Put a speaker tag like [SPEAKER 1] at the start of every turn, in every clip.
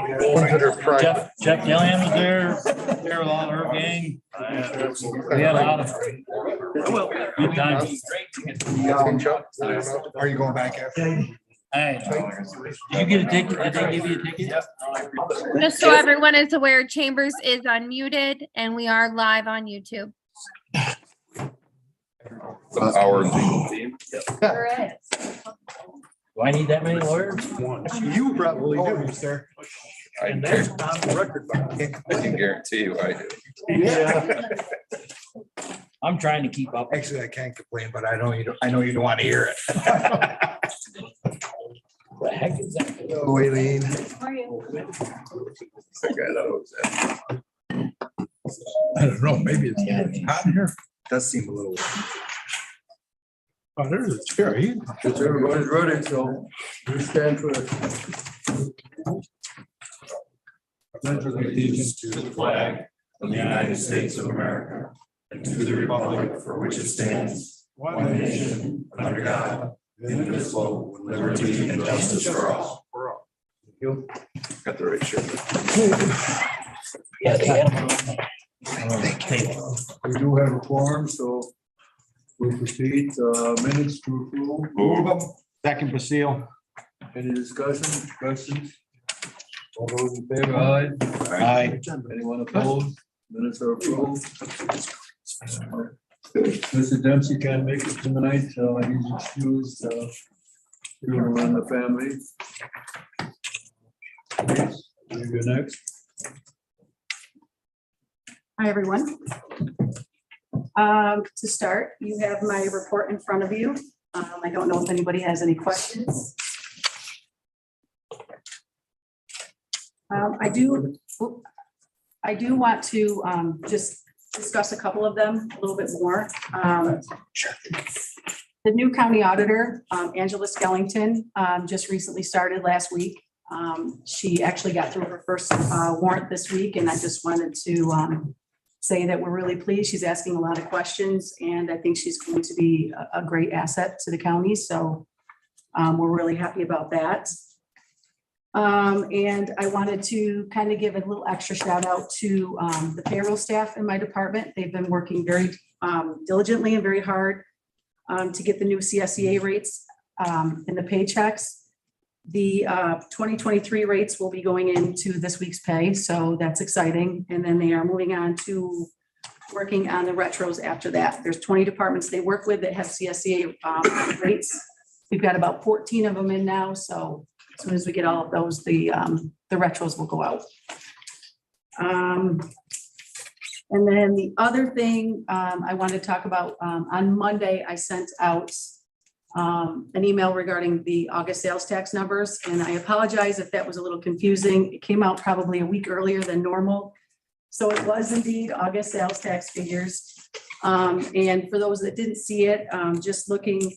[SPEAKER 1] ones that are private.
[SPEAKER 2] Jeff Gilliam was there with all her gang. We had a lot of good times.
[SPEAKER 1] Are you going back after?
[SPEAKER 2] Hey, did you get a ticket? Did they give you a ticket?
[SPEAKER 3] Just so everyone is aware, Chambers is unmuted and we are live on YouTube.
[SPEAKER 4] Our legal team.
[SPEAKER 3] Correct.
[SPEAKER 2] Do I need that many lawyers?
[SPEAKER 1] You probably do, sir.
[SPEAKER 4] I can guarantee you I do.
[SPEAKER 1] Yeah.
[SPEAKER 2] I'm trying to keep up.
[SPEAKER 1] Actually, I can't complain, but I know you don't want to hear it.
[SPEAKER 2] What the heck is that?
[SPEAKER 1] Oh, Aileen.
[SPEAKER 3] How are you?
[SPEAKER 4] I got those.
[SPEAKER 1] I don't know, maybe it's hot in here. Does seem a little. Oh, there's a chair.
[SPEAKER 5] Since everybody's ready, so we stand for it.
[SPEAKER 4] Pledge allegiance to the flag of the United States of America and to the republic for which it stands, one nation, under God, indivisible, with liberty and justice for all. Got the right shirt.
[SPEAKER 2] Yeah, they had
[SPEAKER 5] We do have a quorum, so we'll proceed, minutes to approve.
[SPEAKER 1] Second Basile.
[SPEAKER 5] Any discussion, questions? All those in favor, aye.
[SPEAKER 2] Aye.
[SPEAKER 5] Anyone opposed? Minutes are approved. Mr. Dempsey can't make it tonight, he's excused, funeral in the family. You go next.
[SPEAKER 6] Hi, everyone. To start, you have my report in front of you. I don't know if anybody has any questions. I do want to just discuss a couple of them a little bit more. The new county auditor, Angela Skellington, just recently started last week. She actually got through her first warrant this week, and I just wanted to say that we're really pleased. She's asking a lot of questions, and I think she's going to be a great asset to the county. So we're really happy about that. And I wanted to kind of give a little extra shout out to the payroll staff in my department. They've been working very diligently and very hard to get the new CSEA rates in the paychecks. The 2023 rates will be going into this week's pay, so that's exciting. And then they are moving on to working on the retros after that. There's 20 departments they work with that have CSEA rates. We've got about 14 of them in now, so as soon as we get all of those, the retros will go out. And then the other thing I want to talk about, on Monday, I sent out an email regarding the August sales tax numbers, and I apologize if that was a little confusing. It came out probably a week earlier than normal. So it was indeed August sales tax figures. And for those that didn't see it, just looking,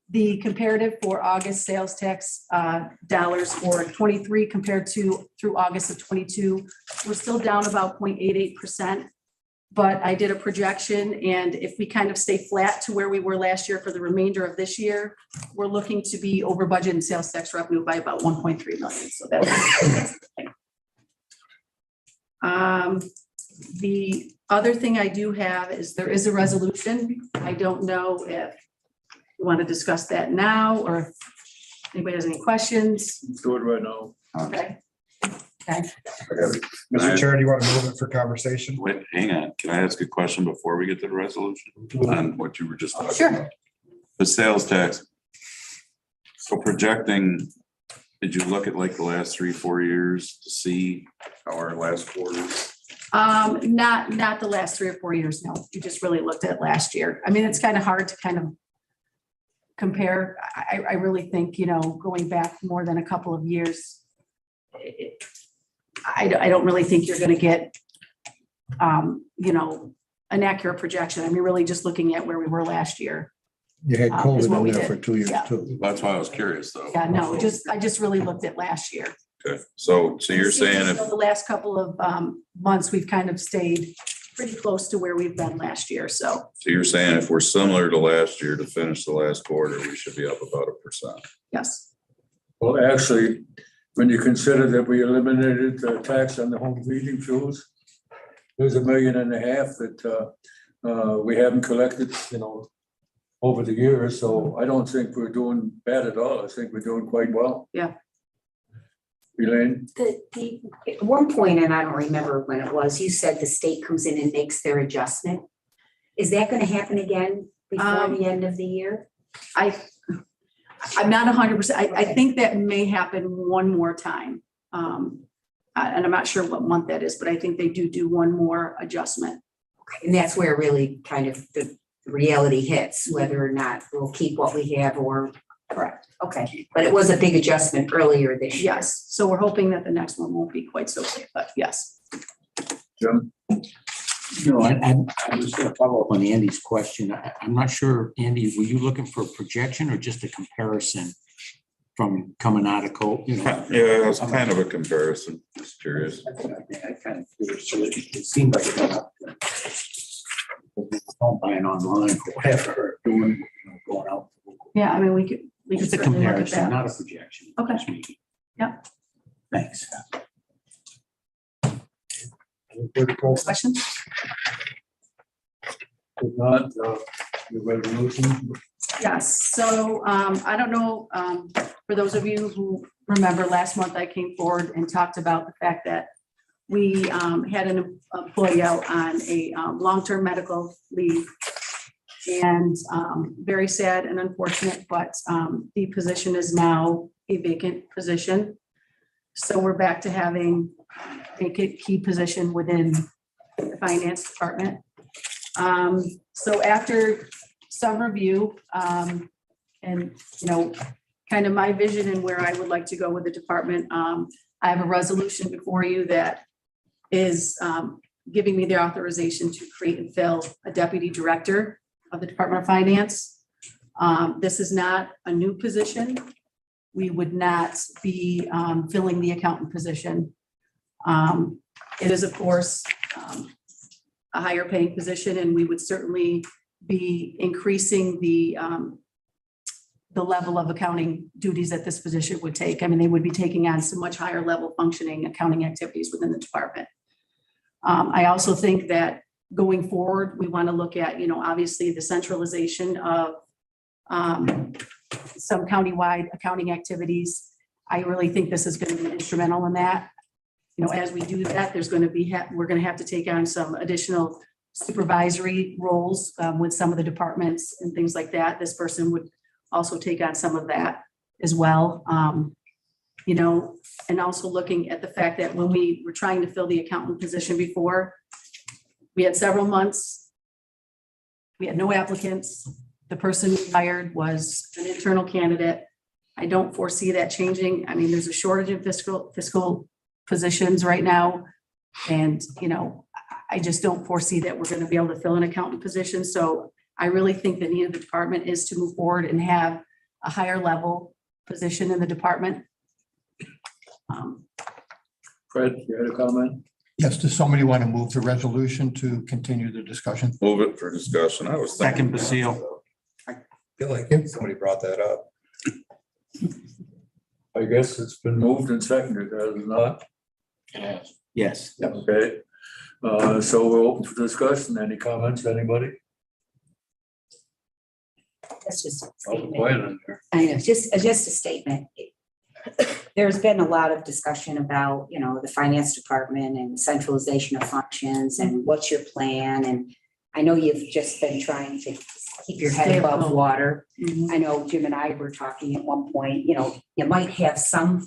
[SPEAKER 6] the comparative for August sales tax dollars for 23 compared to through August of 22, we're still down about 0.88%. But I did a projection, and if we kind of stay flat to where we were last year for the remainder of this year, we're looking to be over budget in sales tax revenue by about 1.3 million. So that's the thing. The other thing I do have is there is a resolution. I don't know if you want to discuss that now or if anybody has any questions.
[SPEAKER 5] Let's do it right now.
[SPEAKER 6] Okay. Okay.
[SPEAKER 1] Mr. Chair, do you want to move it for conversation?
[SPEAKER 4] Wait, hang on. Can I ask a question before we get to the resolution on what you were just talking
[SPEAKER 6] Sure.
[SPEAKER 4] about? The sales tax. So projecting, did you look at like the last 3-4 years to see how our last quarters?
[SPEAKER 6] Not the last 3 or 4 years. No, we just really looked at last year. I mean, it's kind of hard to kind of compare. I really think, going back more than a couple of years, I don't really think you're going to get, an accurate projection. I mean, really just looking at where we were last year.
[SPEAKER 1] You had
[SPEAKER 6] is
[SPEAKER 1] COVID
[SPEAKER 6] what we
[SPEAKER 1] in there
[SPEAKER 6] did.
[SPEAKER 1] for 2 years
[SPEAKER 6] Yeah.
[SPEAKER 1] too.
[SPEAKER 4] That's why I was curious though.
[SPEAKER 6] Yeah, no, I just really looked at last year.
[SPEAKER 4] Okay, so you're saying if,
[SPEAKER 6] The last couple of months, we've kind of stayed pretty close to where we've been last year. So
[SPEAKER 4] you're saying if we're similar to last year to finish the last quarter, we should be up about 1%.
[SPEAKER 6] yes.
[SPEAKER 5] Well, actually, when you consider that we eliminated the tax on the home heating fuels, there's $1.5 million that we haven't collected, over the years. So I don't think we're doing bad at all. I think we're doing quite well.
[SPEAKER 6] Yeah.
[SPEAKER 5] Elaine?
[SPEAKER 7] At one point, and I don't remember when it was, you said the state comes in and makes their adjustment. Is that going to happen again before the end of the year?
[SPEAKER 6] I'm not 100%. I think that may happen one more time. And I'm not sure what month that is, but I think they do one more adjustment.
[SPEAKER 7] And that's where really kind of the reality hits, whether or not we'll keep what we have or.
[SPEAKER 6] Correct.
[SPEAKER 7] Okay, but it was a big adjustment earlier this year.
[SPEAKER 6] Yes. So we're hoping that the next one won't be quite so big, but yes.
[SPEAKER 5] Jim?
[SPEAKER 8] No, I was going to follow up on Andy's question. I'm not sure, Andy, were you looking for a projection or just a comparison from coming out of
[SPEAKER 4] Yeah, it was kind of a comparison. Just curious.
[SPEAKER 8] I kind of curious. So it seemed like it went up. Don't buy it online or whatever, or doing, going out.
[SPEAKER 6] Yeah, I mean, we could
[SPEAKER 8] Just a
[SPEAKER 6] certainly look at
[SPEAKER 8] comparison,
[SPEAKER 6] that.
[SPEAKER 8] not a projection.
[SPEAKER 6] Okay.
[SPEAKER 8] Just me.
[SPEAKER 6] Yep.
[SPEAKER 8] Thanks.
[SPEAKER 5] Any further questions?
[SPEAKER 6] Questions?
[SPEAKER 5] If not, the resolution.
[SPEAKER 6] Yes, so I don't know, for those of you who remember last month, I came forward and talked about the fact that we had an employee out on a long-term medical leave. And very sad and unfortunate, but the position is now a vacant position. So we're back to having a key position within the finance department. So after some review and, kind of my vision and where I would like to go with the department, I have a resolution before you that is giving me the authorization to create and fill a deputy director of the Department of Finance. This is not a new position. We would not be filling the accountant position. It is, of course, a higher paying position, and we would certainly be increasing the level of accounting duties that this position would take. I mean, they would be taking on some much higher level functioning accounting activities within the department. I also think that going forward, we want to look at, obviously the centralization of some countywide accounting activities. I really think this is going to be instrumental in that. As we do that, there's going to be, we're going to have to take on some additional supervisory roles with some of the departments and things like that. This person would also take on some of that as well. And also looking at the fact that when we were trying to fill the accountant position before, we had several months. We had no applicants. The person we hired was an internal candidate. I don't foresee that changing. I mean, there's a shortage of fiscal positions right now. And, I just don't foresee that we're going to be able to fill an accountant position. So I really think the need of the department is to move forward and have a higher level position in the department.
[SPEAKER 5] Fred, you had a comment?
[SPEAKER 1] Yes, does somebody want to move the resolution to continue the discussion?
[SPEAKER 4] Move it for discussion. I was
[SPEAKER 8] Second,
[SPEAKER 4] thinking.
[SPEAKER 8] Basile.
[SPEAKER 1] I feel like somebody brought that up.
[SPEAKER 5] I guess it's been moved and seconded, has it not?
[SPEAKER 8] Yes.
[SPEAKER 5] Okay. So we're open for discussion. Any comments, anybody?
[SPEAKER 7] That's just a
[SPEAKER 5] Oh,
[SPEAKER 7] statement.
[SPEAKER 5] quiet in there.
[SPEAKER 7] I know, just a statement. There's been a lot of discussion about, the finance department and centralization of functions and what's your plan? And I know you've just been trying to keep your head
[SPEAKER 6] Stay
[SPEAKER 7] above
[SPEAKER 6] afloat.
[SPEAKER 7] water.
[SPEAKER 6] Mhm.
[SPEAKER 7] I know Jim and I were talking at one point, you might have some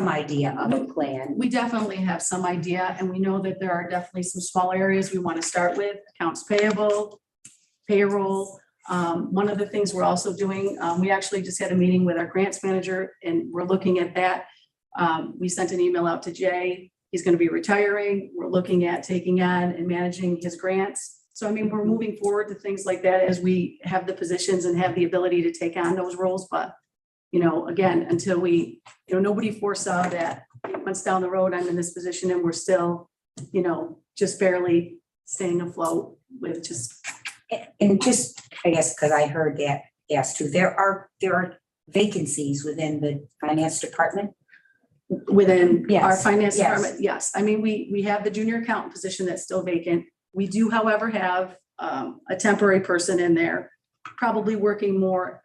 [SPEAKER 7] idea of a plan.
[SPEAKER 6] We definitely have some idea, and we know that there are definitely some small areas we want to start with: accounts payable, payroll. One of the things we're also doing, we actually just had a meeting with our grants manager, and we're looking at that. We sent an email out to Jay. He's going to be retiring. We're looking at taking on and managing his grants. So, I mean, we're moving forward to things like that as we have the positions and have the ability to take on those roles. But, again, until we, nobody foresaw that 8 months down the road, I'm in this position and we're still, just barely staying afloat with just.
[SPEAKER 7] And just, I guess, because I heard that asked too, there are vacancies within the finance department.
[SPEAKER 6] within our
[SPEAKER 7] Yes,
[SPEAKER 6] finance
[SPEAKER 7] yes.
[SPEAKER 6] department, yes. I mean, we have the junior accountant position that's still vacant. We do, however, have a temporary person in there, probably working more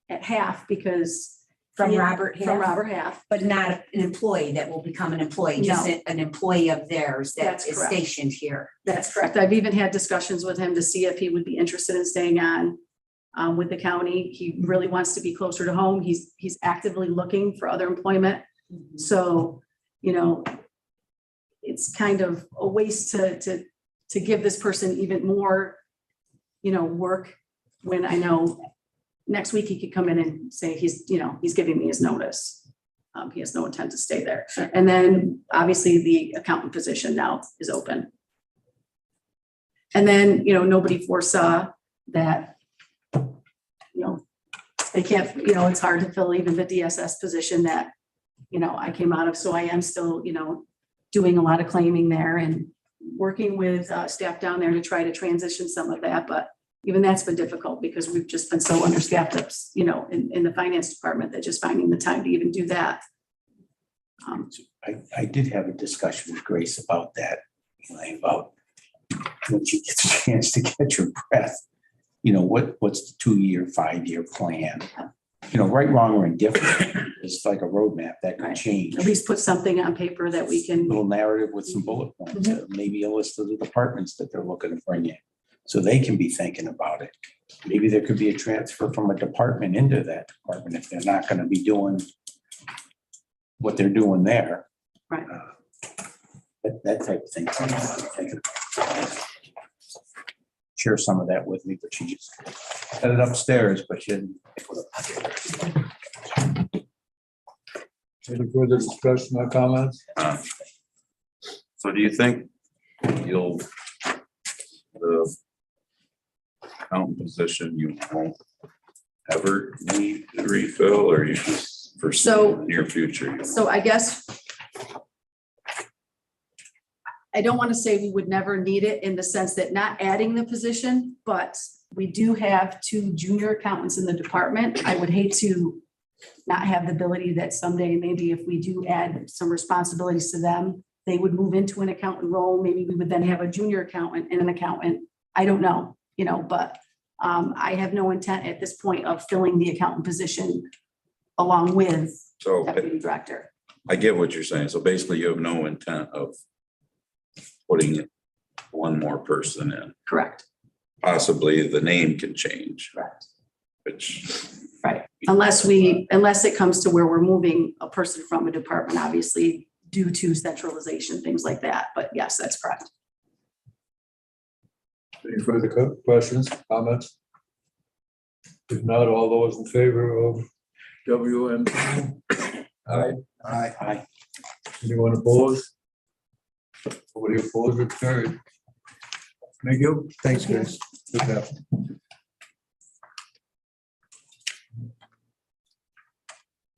[SPEAKER 6] at half because.
[SPEAKER 7] From
[SPEAKER 6] he-
[SPEAKER 7] Robert
[SPEAKER 6] From
[SPEAKER 7] Half?
[SPEAKER 6] Robert Half.
[SPEAKER 7] But not an employee that will become an employee, just
[SPEAKER 6] No.
[SPEAKER 7] an employee of theirs that
[SPEAKER 6] That's
[SPEAKER 7] is
[SPEAKER 6] correct.
[SPEAKER 7] stationed here.
[SPEAKER 6] That's correct. I've even had discussions with him to see if he would be interested in staying on with the county. He really wants to be closer to home. He's actively looking for other employment. So, you know, it's kind of a waste to give this person even more, you know, work when I know next week he could come in and say he's giving me his notice. He has no intent to stay there. And then obviously the accountant position now is open. And then, you know, nobody foresaw that, you know, they can't, you know, it's hard to fill even the DSS position that, you know, I came out of. So I am still, you know, doing a lot of claiming there and working with staff down there to try to transition some of that. But even that's been difficult because we've just been so understaffed, you know, in the finance department that just finding the time to even do that.
[SPEAKER 8] I did have a discussion with Grace about that, Elaine, about when she gets a chance to catch her breath. You know, what's the 2-year, 5-year plan? You know, right, wrong, or indifferent. It's like a roadmap that could change.
[SPEAKER 6] At least put something on paper that we can,
[SPEAKER 8] Little narrative with some bullet points, maybe a list of the departments that they're looking to bring in. So they can be thinking about it. Maybe there could be a transfer from a department into that department if they're not going to be doing what they're doing there.
[SPEAKER 6] Right.
[SPEAKER 8] That type of thing. Share some of that with me, but she just had it upstairs, but she didn't.
[SPEAKER 5] Any further discussion or comments?
[SPEAKER 4] So do you think you'll, the accountant position, you won't ever need to refill, or you just foresee
[SPEAKER 6] So-
[SPEAKER 4] in the near future? you
[SPEAKER 6] so I guess I don't want to say we would never need it in the sense that not adding the position, but we do have 2 junior accountants in the department. I would hate to not have the ability that someday, maybe if we do add some responsibilities to them, they would move into an accountant role. Maybe we would then have a junior accountant and an accountant. I don't know, you know, but I have no intent at this point of filling the accountant position along with
[SPEAKER 4] So
[SPEAKER 6] deputy director.
[SPEAKER 4] I get what you're saying. So basically you have no intent of putting one more person in.
[SPEAKER 6] Correct,
[SPEAKER 4] Possibly the name can change,
[SPEAKER 6] correct.
[SPEAKER 4] which,
[SPEAKER 6] Right, unless it comes to where we're moving a person from a department, obviously due to centralization, things like that. But yes, that's correct.
[SPEAKER 5] Any further questions, comments? If not, all those in favor of WM? Aye.
[SPEAKER 8] Aye.
[SPEAKER 5] Anyone opposed? Nobody opposed or carried? Thank you.
[SPEAKER 1] Thanks, guys. Good job.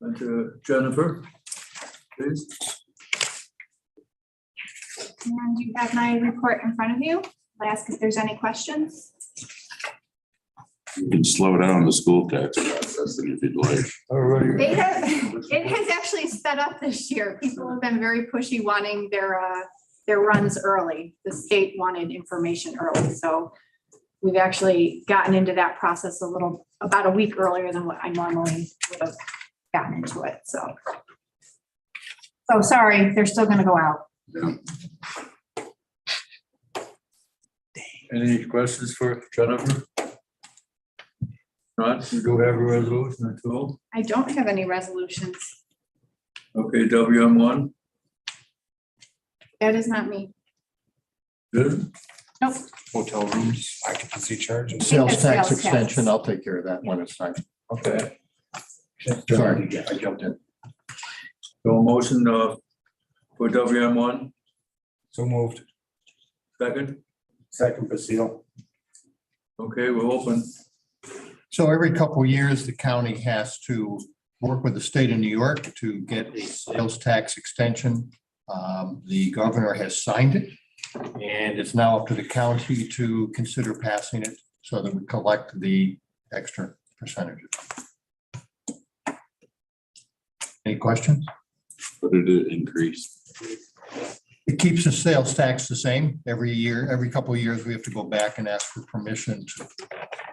[SPEAKER 5] And to Jennifer, please.
[SPEAKER 9] And you have my report in front of you. I'll ask if there's any questions.
[SPEAKER 4] you can slow down the school tax process if you'd like.
[SPEAKER 5] Alrighty.
[SPEAKER 9] It has actually sped up this year. People have been very pushy wanting their runs early. The state wanted information early, so we've actually gotten into that process about a week earlier than what I normally would have gotten into it, so. So sorry, they're still gonna go out.
[SPEAKER 4] Yeah.
[SPEAKER 5] Any questions for Jennifer? Not, you do have a resolution or two.
[SPEAKER 9] I don't have any resolutions.
[SPEAKER 5] Okay, WM1,
[SPEAKER 9] That is not me.
[SPEAKER 5] good.
[SPEAKER 9] Nope.
[SPEAKER 1] Hotel rooms, occupancy charges.
[SPEAKER 9] Sales
[SPEAKER 2] Sales
[SPEAKER 9] tax
[SPEAKER 2] tax extension,
[SPEAKER 9] extension,
[SPEAKER 2] I'll take care of that when it's time.
[SPEAKER 5] Okay,
[SPEAKER 2] Sorry, I jumped in.
[SPEAKER 5] so a motion for WM1,
[SPEAKER 1] So moved.
[SPEAKER 5] second.
[SPEAKER 8] Second, Basile.
[SPEAKER 5] Okay, we're open.
[SPEAKER 2] So every couple of years, the county has to work with the state of New York to get a sales tax extension. The governor has signed it, and it's now up to the county to consider passing it so that we collect the extra percentages. Any questions?
[SPEAKER 4] What did it increase?
[SPEAKER 2] It keeps the sales tax the same every year. Every couple of years, we have to go back and ask for permission to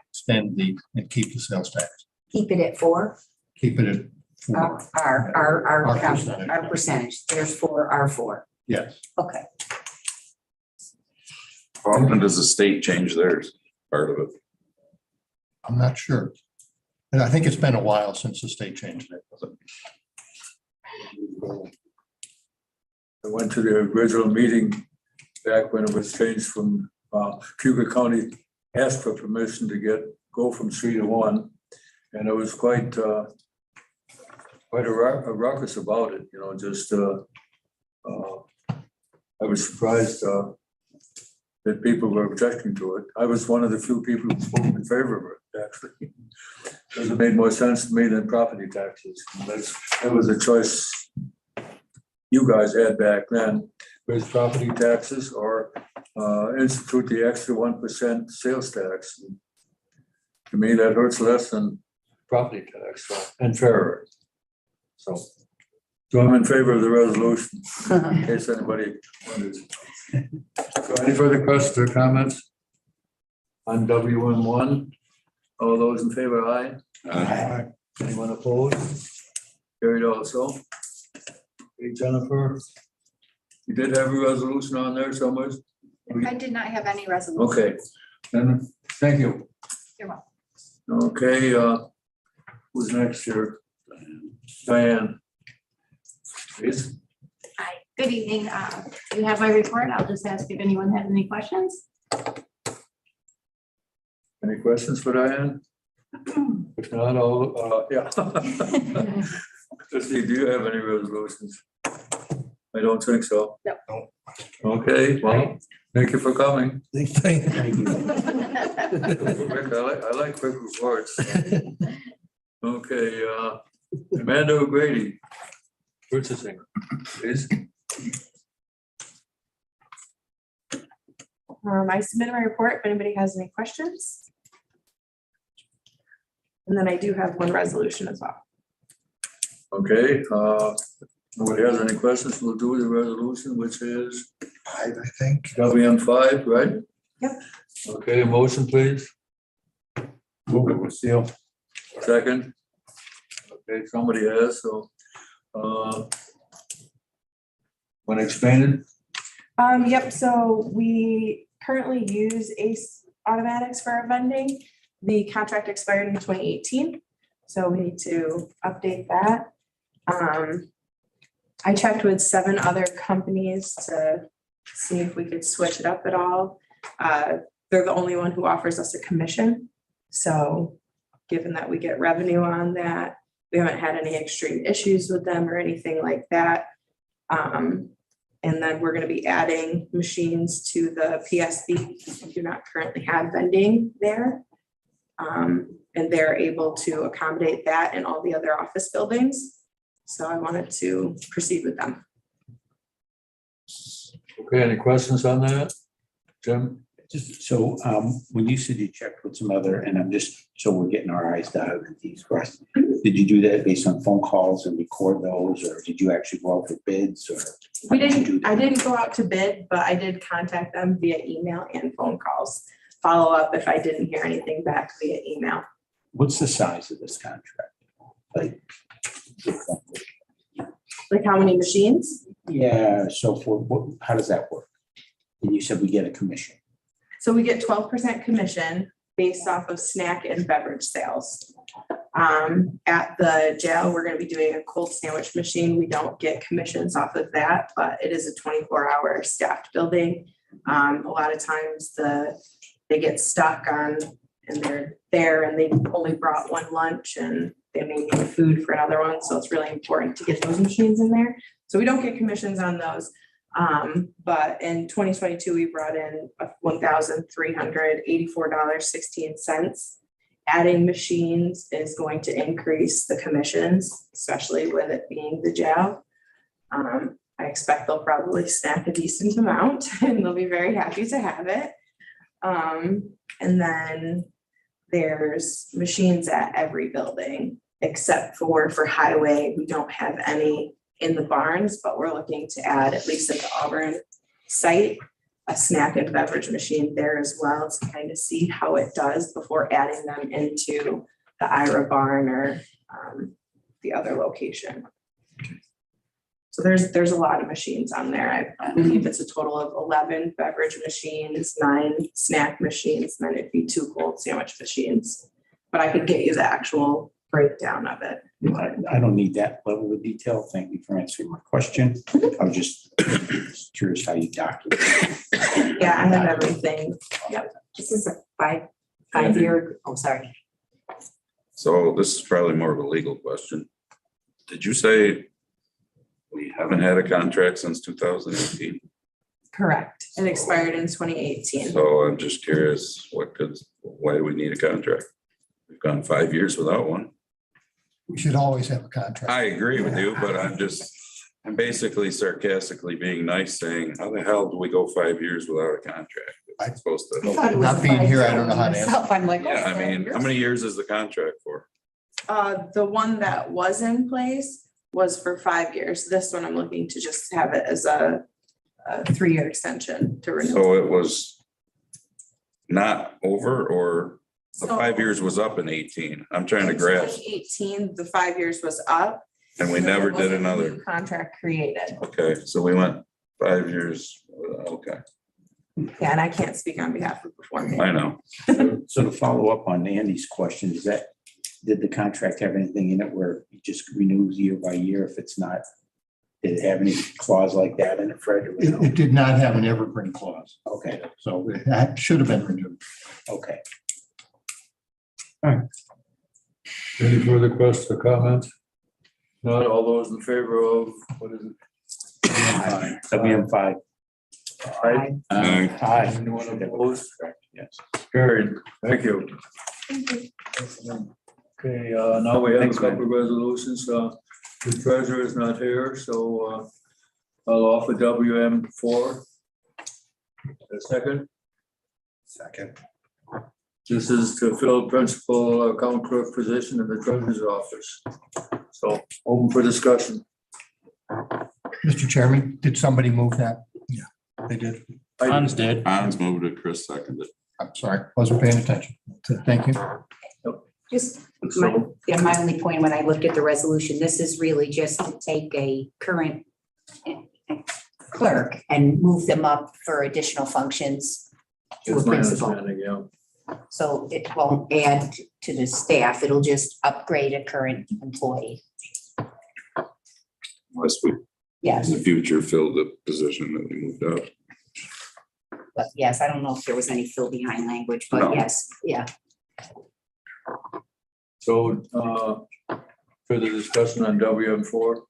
[SPEAKER 2] extend and keep the sales tax.
[SPEAKER 7] Keep it at 4,
[SPEAKER 2] Keep it at 4.
[SPEAKER 7] our
[SPEAKER 2] percentage.
[SPEAKER 7] our percentage, there's 4, our 4.
[SPEAKER 2] Yes.
[SPEAKER 7] Okay.
[SPEAKER 4] How often does the state change theirs? Part of it.
[SPEAKER 2] I'm not sure. And I think it's been a while since the state changed it.
[SPEAKER 5] I went to the original meeting back when it was changed from, Cayuga County asked for permission to go from 3 to 1. And it was quite a ruckus about it, you know, just, I was surprised, that people were objecting to it. I was one of the few people who spoke in favor of it, actually. Because it made more sense to me than property taxes. And that was a choice you guys had back then, raise property taxes or institute the extra 1% sales tax. To me, that hurts less than property tax, and fairer. So I'm in favor of the resolution, in case anybody wonders. So any further questions or comments on WM1? All those in favor, aye? Anyone opposed? Carried also. Hey, Jennifer, you did have a resolution on there somewhere?
[SPEAKER 9] I did not have any resolution.
[SPEAKER 5] Okay, then, thank you.
[SPEAKER 9] You're welcome.
[SPEAKER 5] Okay, who's next here? Diane. Please.
[SPEAKER 9] Hi, good evening. You have my report. I'll just ask if anyone has any questions.
[SPEAKER 5] Any questions for Diane? If not, yeah. Let's see, do you have any resolutions? I don't think so.
[SPEAKER 9] No.
[SPEAKER 5] Okay, well, thank you for coming.
[SPEAKER 8] Thank you.
[SPEAKER 5] Quick, I like quick reports. Okay, Amanda O'Grady, purchasing, please.
[SPEAKER 10] I submitted my report if anybody has any questions. And then I do have one resolution as well.
[SPEAKER 5] Okay, nobody has any questions, we'll do the resolution, which is
[SPEAKER 1] 5, I think.
[SPEAKER 5] WM5, right?
[SPEAKER 10] Yep.
[SPEAKER 5] Okay, a motion, please.
[SPEAKER 8] Move it with seal.
[SPEAKER 5] Second. Okay, somebody has, so, want to explain it?
[SPEAKER 10] Yep, so we currently use ACE Automatics for our vending. The contract expired in 2018, so we need to update that. I checked with 7 other companies to see if we could switch it up at all. They're the only one who offers us a commission. So given that we get revenue on that, we haven't had any extreme issues with them or anything like that. And then we're going to be adding machines to the PSB. We do not currently have vending there. And they're able to accommodate that in all the other office buildings. So I wanted to proceed with them.
[SPEAKER 5] Okay, any questions on that? Jim?
[SPEAKER 8] Just so, when you said you checked with some other, and I'm just, so we're getting our eyes dotted and T's crossed. Did you do that based on phone calls and record those, or did you actually go out for bids, or?
[SPEAKER 10] We
[SPEAKER 8] how did you do
[SPEAKER 10] didn't,
[SPEAKER 8] that?
[SPEAKER 10] I didn't go out to bid, but I did contact them via email and phone calls. Follow up if I didn't hear anything back via email.
[SPEAKER 8] What's the size of this contract? Like,
[SPEAKER 10] Like how many machines?
[SPEAKER 8] yeah, so for, what, how does that work? And you said we get a commission.
[SPEAKER 10] So we get 12% commission based off of snack and beverage sales. At the jail, we're gonna be doing a cold sandwich machine. We don't get commissions off of that, but it is a 24-hour staffed building. A lot of times they get stuck on, and they're there and they only brought one lunch and they may need food for another one. So it's really important to get those machines in there. So we don't get commissions on those. But in 2022, we brought in $1,384.16. Adding machines is going to increase the commissions, especially with it being the jail. I expect they'll probably snack a decent amount and they'll be very happy to have it. And then there's machines at every building except for highway. We don't have any in the barns, but we're looking to add, at least at the Auburn site, a snack and beverage machine there as well to kind of see how it does before adding them into the Ira barn or the other location. So there's a lot of machines on there. I believe it's a total of 11 beverage machines, 9 snack machines, and then it'd be 2 cold sandwich machines. But I could get you the actual breakdown of it.
[SPEAKER 8] I don't need that level of detail. Thank you for answering my question. I was just curious how you document.
[SPEAKER 10] Yeah, I have everything. Yep.
[SPEAKER 7] This is a 5-year, oh, sorry.
[SPEAKER 4] So this is probably more of a legal question. Did you say we haven't had a contract since 2018?
[SPEAKER 10] Correct. It expired in 2018.
[SPEAKER 4] So I'm just curious, why do we need a contract? We've gone 5 years without one.
[SPEAKER 2] We should always have a contract.
[SPEAKER 4] I agree with you, but I'm basically sarcastically being nice, saying, how the hell do we go 5 years without a contract? It's supposed
[SPEAKER 7] I
[SPEAKER 4] to.
[SPEAKER 7] thought it was
[SPEAKER 2] Not being here, I don't know how to answer.
[SPEAKER 7] myself. I'm like,
[SPEAKER 4] Yeah, I
[SPEAKER 7] oh,
[SPEAKER 4] mean, how many years is the contract for?
[SPEAKER 10] The one that was in place was for 5 years. This one I'm looking to just have it as a 3-year extension to renew.
[SPEAKER 4] So it was not over, or the
[SPEAKER 10] So-
[SPEAKER 4] 5 years was up in 18? I'm trying to
[SPEAKER 10] In
[SPEAKER 4] grasp,
[SPEAKER 10] 2018, the 5 years was up.
[SPEAKER 4] and we
[SPEAKER 10] and then
[SPEAKER 4] never
[SPEAKER 10] there
[SPEAKER 4] did
[SPEAKER 10] wasn't a
[SPEAKER 4] another.
[SPEAKER 10] new contract created.
[SPEAKER 4] Okay, so we went 5 years, okay,
[SPEAKER 10] Yeah, and I can't speak on behalf of Performing.
[SPEAKER 4] I know.
[SPEAKER 8] So to follow up on Andy's question, did the contract have anything in it where it just renews year by year if it's not? Did it have any clause like that in it, Fred?
[SPEAKER 2] It did not have an evergreen clause,
[SPEAKER 8] Okay,
[SPEAKER 2] so that should have been renewed.
[SPEAKER 8] okay.
[SPEAKER 5] Any further questions or comments? Not all those in favor of, what is it?
[SPEAKER 8] WM5.
[SPEAKER 5] Aye.
[SPEAKER 8] Aye.
[SPEAKER 5] Anyone opposed?
[SPEAKER 8] Yes.
[SPEAKER 5] Carried. Thank you. Okay, now we have a
[SPEAKER 8] Thanks, man.
[SPEAKER 5] couple of resolutions. The treasurer is not here, so I'll offer WM4. A second.
[SPEAKER 1] Second.
[SPEAKER 5] This is to fill principal account clerk position in the treasurer's office. So open for discussion.
[SPEAKER 2] Mr. Chairman, did somebody move that? Yeah, they did.
[SPEAKER 5] Hans did.
[SPEAKER 4] Hans moved it, Chris seconded.
[SPEAKER 2] I'm sorry, wasn't paying attention. Thank you.
[SPEAKER 7] just
[SPEAKER 5] So,
[SPEAKER 7] my only point when I looked at the resolution, this is really just to take a current clerk and move them up for additional functions to a
[SPEAKER 5] it's my
[SPEAKER 7] principal.
[SPEAKER 5] understanding, yeah.
[SPEAKER 7] So it won't add to the staff, it'll just upgrade a current employee.
[SPEAKER 4] Unless we, in
[SPEAKER 7] Yes,
[SPEAKER 4] the future, fill the position that we moved up.
[SPEAKER 7] but yes, I don't know if there was any fill behind language,
[SPEAKER 4] No.
[SPEAKER 7] but yes, yeah.
[SPEAKER 5] So further discussion on WM4?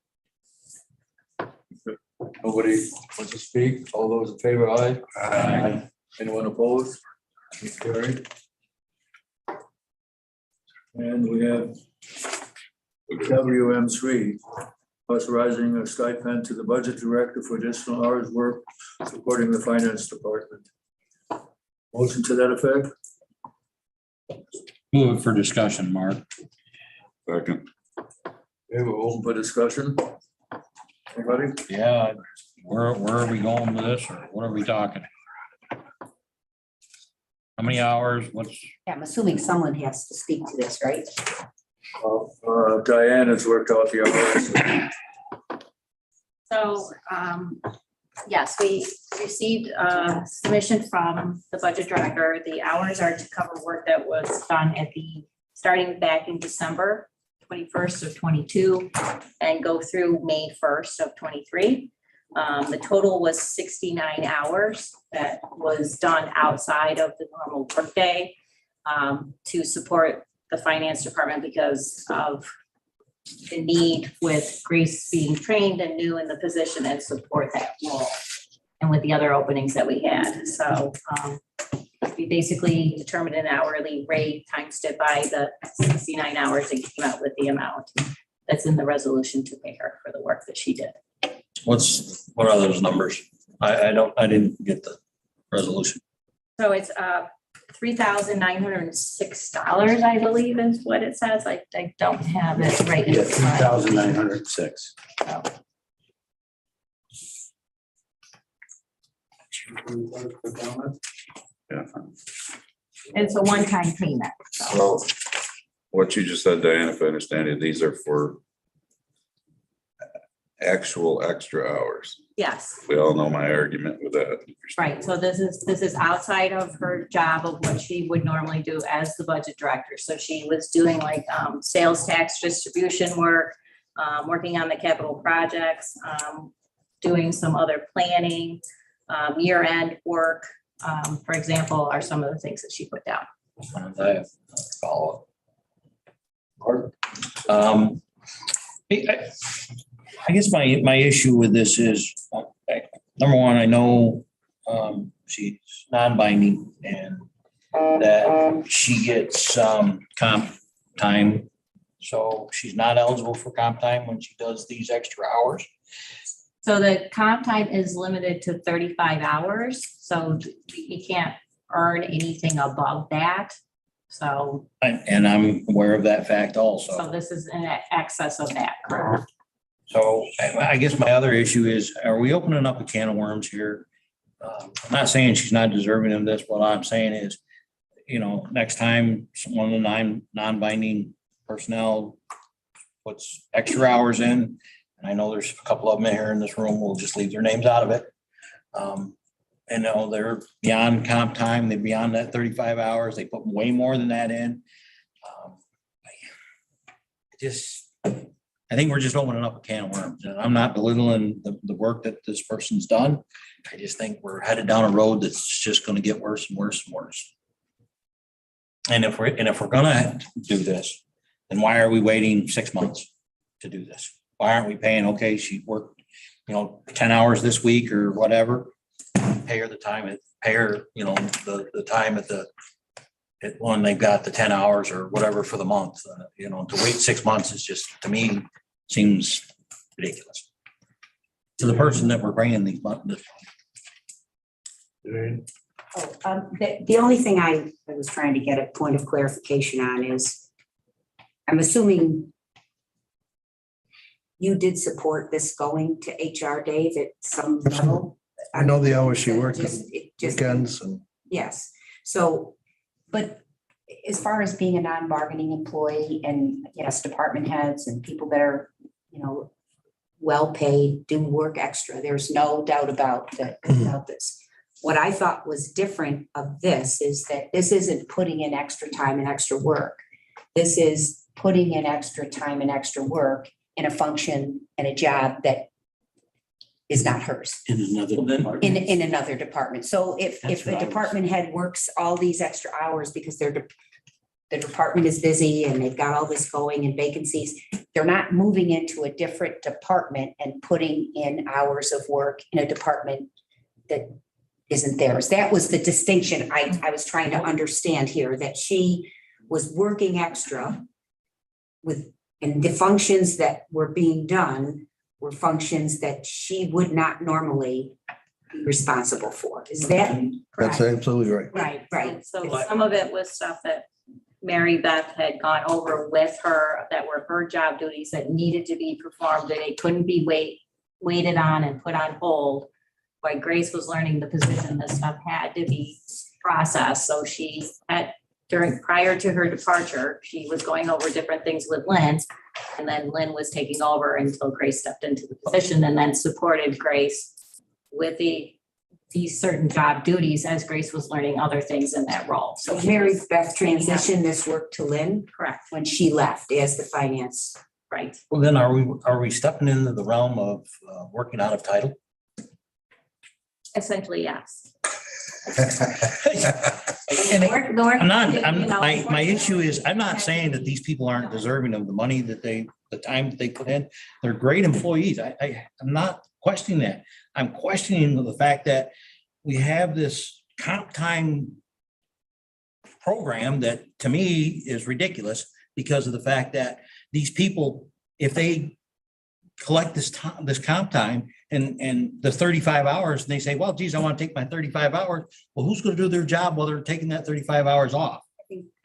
[SPEAKER 5] Nobody wants to speak? All those in favor, aye?
[SPEAKER 8] Aye.
[SPEAKER 5] Anyone opposed? It's carried. And we have WM3, authorizing a stipend to the budget director for additional hours work supporting the finance department. Motion to that effect?
[SPEAKER 11] Move it for discussion, Mark.
[SPEAKER 4] Second.
[SPEAKER 5] Okay, we're open for discussion. Anybody?
[SPEAKER 11] Yeah, where are we going with this, or what are we talking? How many hours? What's,
[SPEAKER 7] Yeah, I'm assuming someone has to speak to this, right?
[SPEAKER 5] Diane has worked out the hours.
[SPEAKER 12] So, yes, we received a submission from the budget director. The hours are to cover work that was done starting back in December 21st of 22 and go through May 1st of 23. The total was 69 hours that was done outside of the normal workday to support the finance department because of the need with Grace being trained and new in the position and support that role. And with the other openings that we had. So we basically determined an hourly rate, times it by the 69 hours and came out with the amount that's in the resolution to pay her for the work that she did.
[SPEAKER 11] what are those numbers? I didn't get the resolution.
[SPEAKER 12] So it's $3,906, I believe is what it says. I don't have it right. in
[SPEAKER 8] Yeah,
[SPEAKER 12] front.
[SPEAKER 8] 3,906.
[SPEAKER 4] Yeah.
[SPEAKER 12] And it's a one-time payment.
[SPEAKER 4] So what you just said, Diana, if I understand it, these are for actual extra hours.
[SPEAKER 12] Yes,
[SPEAKER 4] We all know my argument with that.
[SPEAKER 12] right. So this is outside of her job of what she would normally do as the budget director. So she was doing like sales tax distribution work, working on the capital projects, doing some other planning, year-end work, for example, are some of the things that she put down.
[SPEAKER 11] I have a follow-up. I guess my issue with this is, number one, I know she's non-binding and that she gets comp time. So she's not eligible for comp time when she does these extra hours.
[SPEAKER 12] So the comp time is limited to 35 hours, so you can't earn anything above that. So,
[SPEAKER 11] And I'm aware of that fact also.
[SPEAKER 12] so this is in excess of that, correct?
[SPEAKER 11] So I guess my other issue is, are we opening up a can of worms here? I'm not saying she's not deserving of this. What I'm saying is, next time one of the non-binding personnel puts extra hours in, and I know there's a couple of them here in this room, we'll just leave their names out of it. And they're beyond comp time, they're beyond that 35 hours, they put way more than that in. I think we're just opening up a can of worms, and I'm not belittling the work that this person's done. I just think we're headed down a road that's just gonna get worse and worse and worse. And if we're gonna do this, then why are we waiting 6 months to do this? Why aren't we paying, okay, she worked, 10 hours this week or whatever, pay her the time, pay her, the time when they've got the 10 hours or whatever for the month, to wait 6 months is just, to me, seems ridiculous. To the person that we're bringing these buttons.
[SPEAKER 7] The only thing I was trying to get a point of clarification on is, I'm assuming you did support this going to HR, Dave, at some level?
[SPEAKER 1] I know the hours she worked,
[SPEAKER 7] It just
[SPEAKER 1] weekends and.
[SPEAKER 7] Yes, so, but as far as being a non-bargaining employee and yes, department heads and people that are, well-paid, do work extra, there's no doubt about this. What I thought was different of this is that this isn't putting in extra time and extra work. This is putting in extra time and extra work in a function and a job that is not hers.
[SPEAKER 11] In another department.
[SPEAKER 7] In another department. So if
[SPEAKER 11] That's
[SPEAKER 7] a
[SPEAKER 11] what I was-
[SPEAKER 7] department head works all these extra hours because the department is busy and they've got all this going and vacancies, they're not moving into a different department and putting in hours of work in a department that isn't theirs. That was the distinction I was trying to understand here, that she was working extra and the functions that were being done were functions that she would not normally be responsible for. Is that
[SPEAKER 1] That's
[SPEAKER 7] correct?
[SPEAKER 1] absolutely right.
[SPEAKER 7] Right.
[SPEAKER 12] So some of it was stuff that Mary Beth had gone over with her that were her job duties that needed to be performed, that it couldn't be waited on and put on hold. While Grace was learning the position, this stuff had to be processed. So she had, prior to her departure, she was going over different things with Lynn. And then Lynn was taking over until Grace stepped into the position and then supported Grace with these certain job duties as Grace was learning other things in that role.
[SPEAKER 7] So Mary Beth transitioned this work to Lynn
[SPEAKER 12] Correct,
[SPEAKER 7] when she left as the finance.
[SPEAKER 12] right.
[SPEAKER 11] Well, then are we stepping into the realm of working out of title?
[SPEAKER 12] Essentially, yes.
[SPEAKER 11] And
[SPEAKER 12] I'm
[SPEAKER 11] my issue is, I'm not saying that these people aren't deserving of the money that the time that they put in. They're great employees. I'm not questioning that. I'm questioning the fact that we have this comp time program that to me is ridiculous because of the fact that these people, if they collect this comp time and the 35 hours, and they say, well, geez, I want to take my 35 hours. Well, who's going to do their job while they're taking that 35 hours off?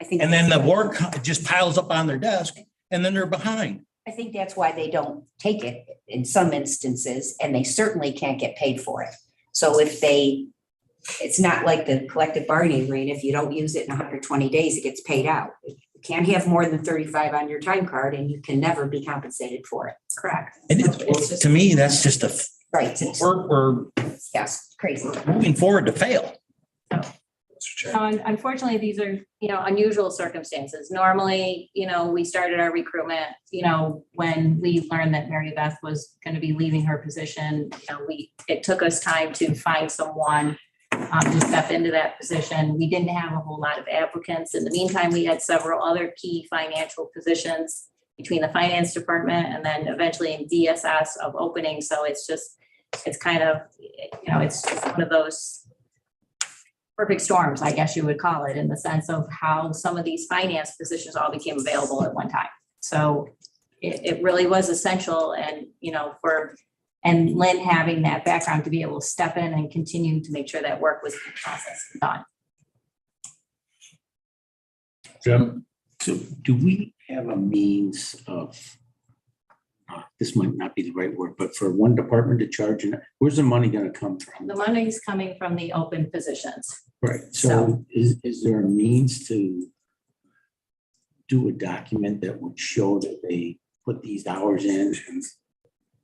[SPEAKER 7] I think.
[SPEAKER 11] And then the work just piles up on their desk and then they're behind.
[SPEAKER 7] I think that's why they don't take it in some instances, and they certainly can't get paid for it. So if they it's not like the collective bargaining agreement. If you don't use it in 120 days, it gets paid out. You can't have more than 35 on your time card and you can never be compensated for it.
[SPEAKER 6] Correct.
[SPEAKER 11] And
[SPEAKER 7] So it's just-
[SPEAKER 11] to me, that's just
[SPEAKER 7] Right, it's,
[SPEAKER 11] we're
[SPEAKER 7] yes, crazy.
[SPEAKER 11] moving forward to fail.
[SPEAKER 12] Unfortunately, these are, unusual circumstances. Normally, we started our recruitment, when we learned that Mary Beth was going to be leaving her position. It took us time to find someone to step into that position. We didn't have a whole lot of applicants. In the meantime, we had several other key financial positions between the finance department and then eventually in DSS of openings. So it's kind of, it's just one of those perfect storms, I guess you would call it, in the sense of how some of these finance positions all became available at one time. So it really was essential, and and Lynn having that background to be able to step in and continue to make sure that work was processed and done.
[SPEAKER 5] Jim?
[SPEAKER 8] So do we have a means of, this might not be the right word, but for one department to charge, where's the money gonna come from?
[SPEAKER 12] The money is coming from the open positions.
[SPEAKER 8] Right, so is there a means to do a document that would show that they put these hours in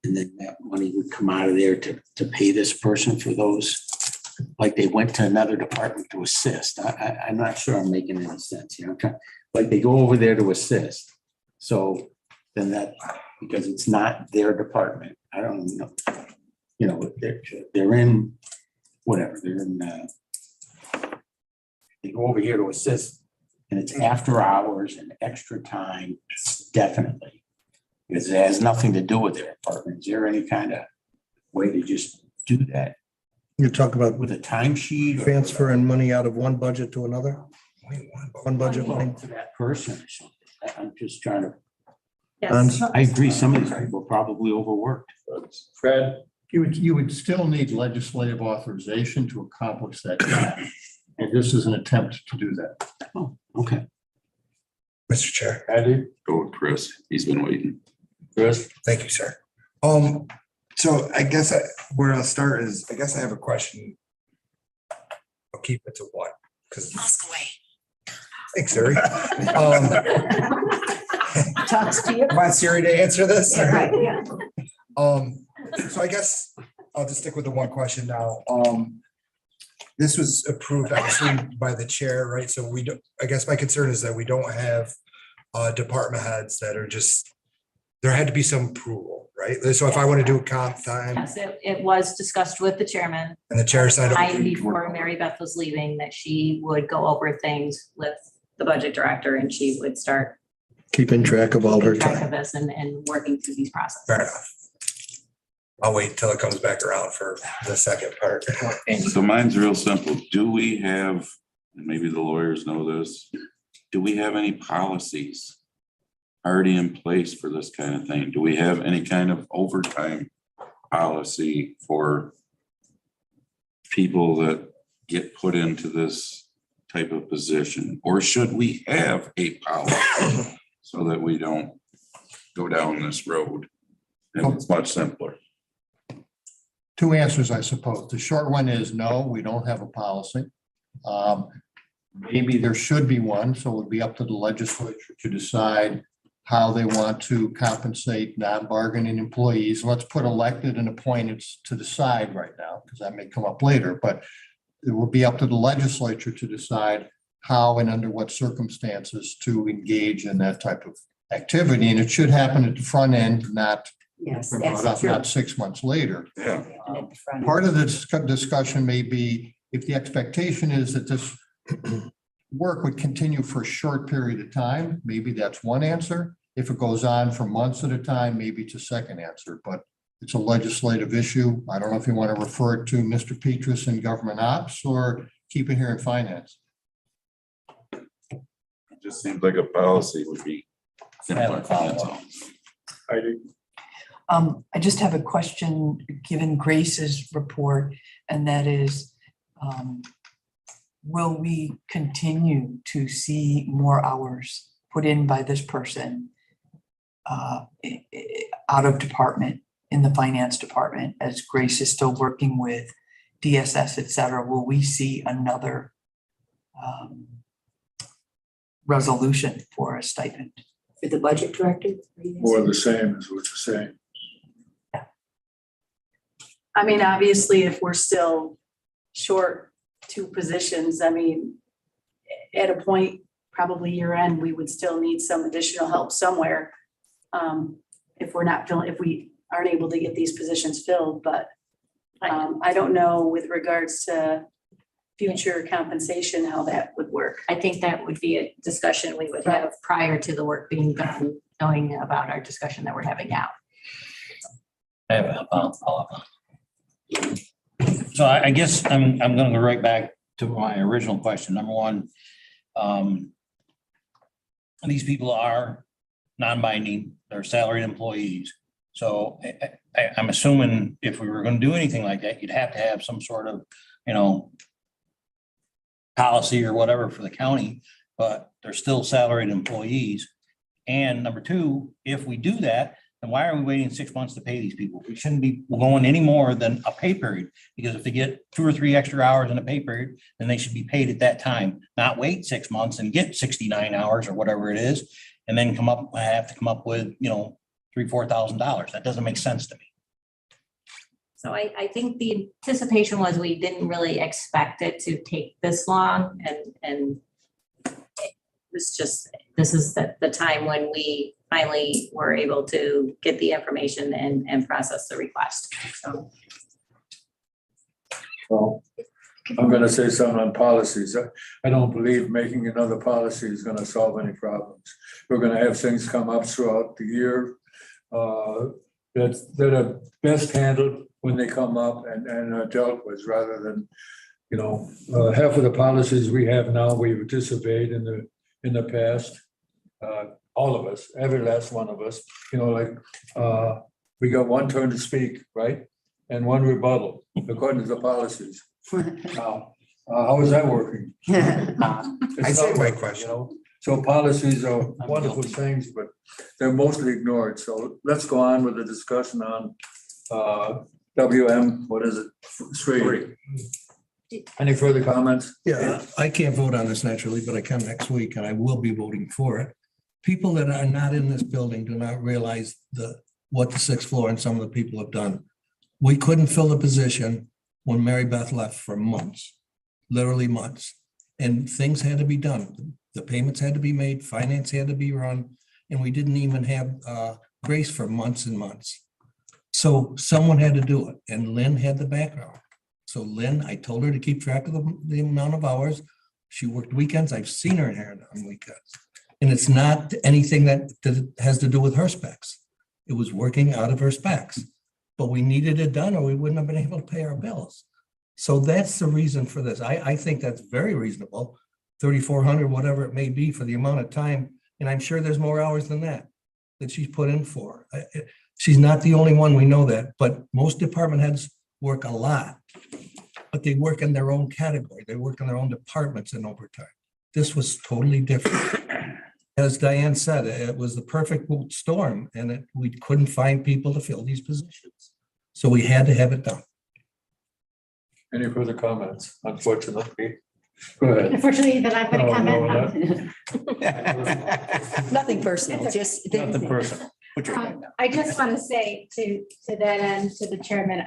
[SPEAKER 8] and then that money would come out of there to pay this person for those? Like they went to another department to assist. I'm not sure I'm making any sense, like they go over there to assist. So then that, because it's not their department, I don't know, they're in, whatever, they're in, they go over here to assist and it's after hours and extra time, definitely. Because it has nothing to do with their department. Is there any kind of way to just do that
[SPEAKER 1] You talk about
[SPEAKER 8] with a timesheet?
[SPEAKER 1] transferring money out of one budget to another? One budget line?
[SPEAKER 8] To that person or something. I'm just trying to,
[SPEAKER 12] Yes.
[SPEAKER 8] I agree, some of these people are probably overworked.
[SPEAKER 5] Fred?
[SPEAKER 2] You would still need legislative authorization to accomplish that job. And this is an attempt to do that.
[SPEAKER 8] Oh, okay.
[SPEAKER 1] Mr. Chair,
[SPEAKER 5] Andy?
[SPEAKER 4] Go with Chris. He's been waiting.
[SPEAKER 5] Chris?
[SPEAKER 1] thank you, sir. So I guess where I'll start is, I guess I have a question. I'll keep it to one, because. Thanks, Siri.
[SPEAKER 6] Talks to you.
[SPEAKER 1] Come on, Siri, to answer this.
[SPEAKER 6] Right, yeah.
[SPEAKER 1] So I guess I'll just stick with the one question now. This was approved actually by the chair, right? So we don't, I guess my concern is that we don't have department heads that are just, there had to be some approval, right? So if I want to do a comp time
[SPEAKER 12] Yes, it was discussed with the chairman
[SPEAKER 1] and the chair signed
[SPEAKER 12] time
[SPEAKER 1] up.
[SPEAKER 12] before Mary Beth was leaving, that she would go over things with the budget director and she would start
[SPEAKER 1] Keeping track of all her
[SPEAKER 12] keeping track of
[SPEAKER 1] time.
[SPEAKER 12] this and working through these processes.
[SPEAKER 1] Fair enough. I'll wait till it comes back around for the second part.
[SPEAKER 4] So mine's real simple. Do we have, and maybe the lawyers know this, do we have any policies already in place for this kind of thing? Do we have any kind of overtime policy for people that get put into this type of position? Or should we have a policy so that we don't go down this road? And it's much simpler.
[SPEAKER 2] Two answers, I suppose. The short one is no, we don't have a policy. Maybe there should be one, so it would be up to the legislature to decide how they want to compensate non-bargaining employees. Let's put elected and appointed to the side right now, because that may come up later, but it will be up to the legislature to decide how and under what circumstances to engage in that type of activity. And it should happen at the front end, not
[SPEAKER 7] Yes, that's true.
[SPEAKER 2] not 6 months later.
[SPEAKER 4] Yeah.
[SPEAKER 7] At the front.
[SPEAKER 2] Part of the discussion may be if the expectation is that this work would continue for a short period of time, maybe that's one answer. If it goes on for months at a time, maybe it's a second answer, but it's a legislative issue. I don't know if you want to refer it to Mr. Petrus in government ops or keep it here in finance.
[SPEAKER 4] It just seems like a policy would be simpler. That's all.
[SPEAKER 5] Heidi?
[SPEAKER 13] I just have a question, given Grace's report, and that is, will we continue to see more hours put in by this person out of department in the finance department as Grace is still working with DSS, et cetera, will we see another resolution for a stipend?
[SPEAKER 7] For the budget director?
[SPEAKER 5] More the same is what you're saying.
[SPEAKER 6] I mean, obviously, if we're still short 2 positions, I mean, at a point, probably year end, we would still need some additional help somewhere. If we aren't able to get these positions filled, but I don't know with regards to future compensation, how that would work.
[SPEAKER 12] I think that would be a discussion we would have prior to the work being done, knowing about our discussion that we're having now.
[SPEAKER 11] I have a follow-up. So I guess I'm gonna go right back to my original question. Number one, these people are non-binding, they're salaried employees. So I'm assuming if we were gonna do anything like that, you'd have to have some sort of, policy or whatever for the county, but they're still salaried employees. And number two, if we do that, then why are we waiting 6 months to pay these people? We shouldn't be going any more than a pay period, because if they get 2 or 3 extra hours in a pay period, then they should be paid at that time, not wait 6 months and get 69 hours or whatever it is, and then have to come up with, $3,000-4,000. That doesn't make sense to me.
[SPEAKER 12] So I think the anticipation was we didn't really expect it to take this long, and it was just, this is the time when we finally were able to get the information and process the request, so.
[SPEAKER 5] Well, I'm gonna say something on policies. I don't believe making another policy is gonna solve any problems. We're gonna have things come up throughout the year that are best handled when they come up and are dealt with, rather than, half of the policies we have now, we've disobeyed in the past. All of us, every last one of us, we got one turn to speak, right? And one rebuttal, according to the policies. Now, how is that working?
[SPEAKER 1] I say my question.
[SPEAKER 5] So policies are wonderful things, but they're mostly ignored. So let's go on with the discussion on WM, what is it? 3. Any further comments?
[SPEAKER 14] Yeah, I can't vote on this naturally, but I can next week and I will be voting for it. People that are not in this building do not realize what the 6th floor and some of the people have done. We couldn't fill the position when Mary Beth left for months, literally months. And things had to be done. The payments had to be made, finance had to be run, and we didn't even have Grace for months and months. So someone had to do it, and Lynn had the background. So Lynn, I told her to keep track of the amount of hours. She worked weekends. I've seen her in here on weekends. And it's not anything that has to do with her specs. It was working out of her specs. But we needed it done or we wouldn't have been able to pay our bills. So that's the reason for this. I think that's very reasonable. 3,400, whatever it may be for the amount of time. And I'm sure there's more hours than that she's put in for. She's not the only one, we know that, but most department heads work a lot, but they work in their own category. They work in their own departments in overtime. This was totally different. As Diane said, it was the perfect storm and we couldn't find people to fill these positions. So we had to have it done.
[SPEAKER 5] Any further comments? Unfortunately. Go ahead.
[SPEAKER 9] Unfortunately, that I'm going to
[SPEAKER 5] No,
[SPEAKER 9] comment.
[SPEAKER 7] Nothing personal, just.
[SPEAKER 8] Nothing personal. Put your hand down.
[SPEAKER 9] I just want to say to that end, to the chairman,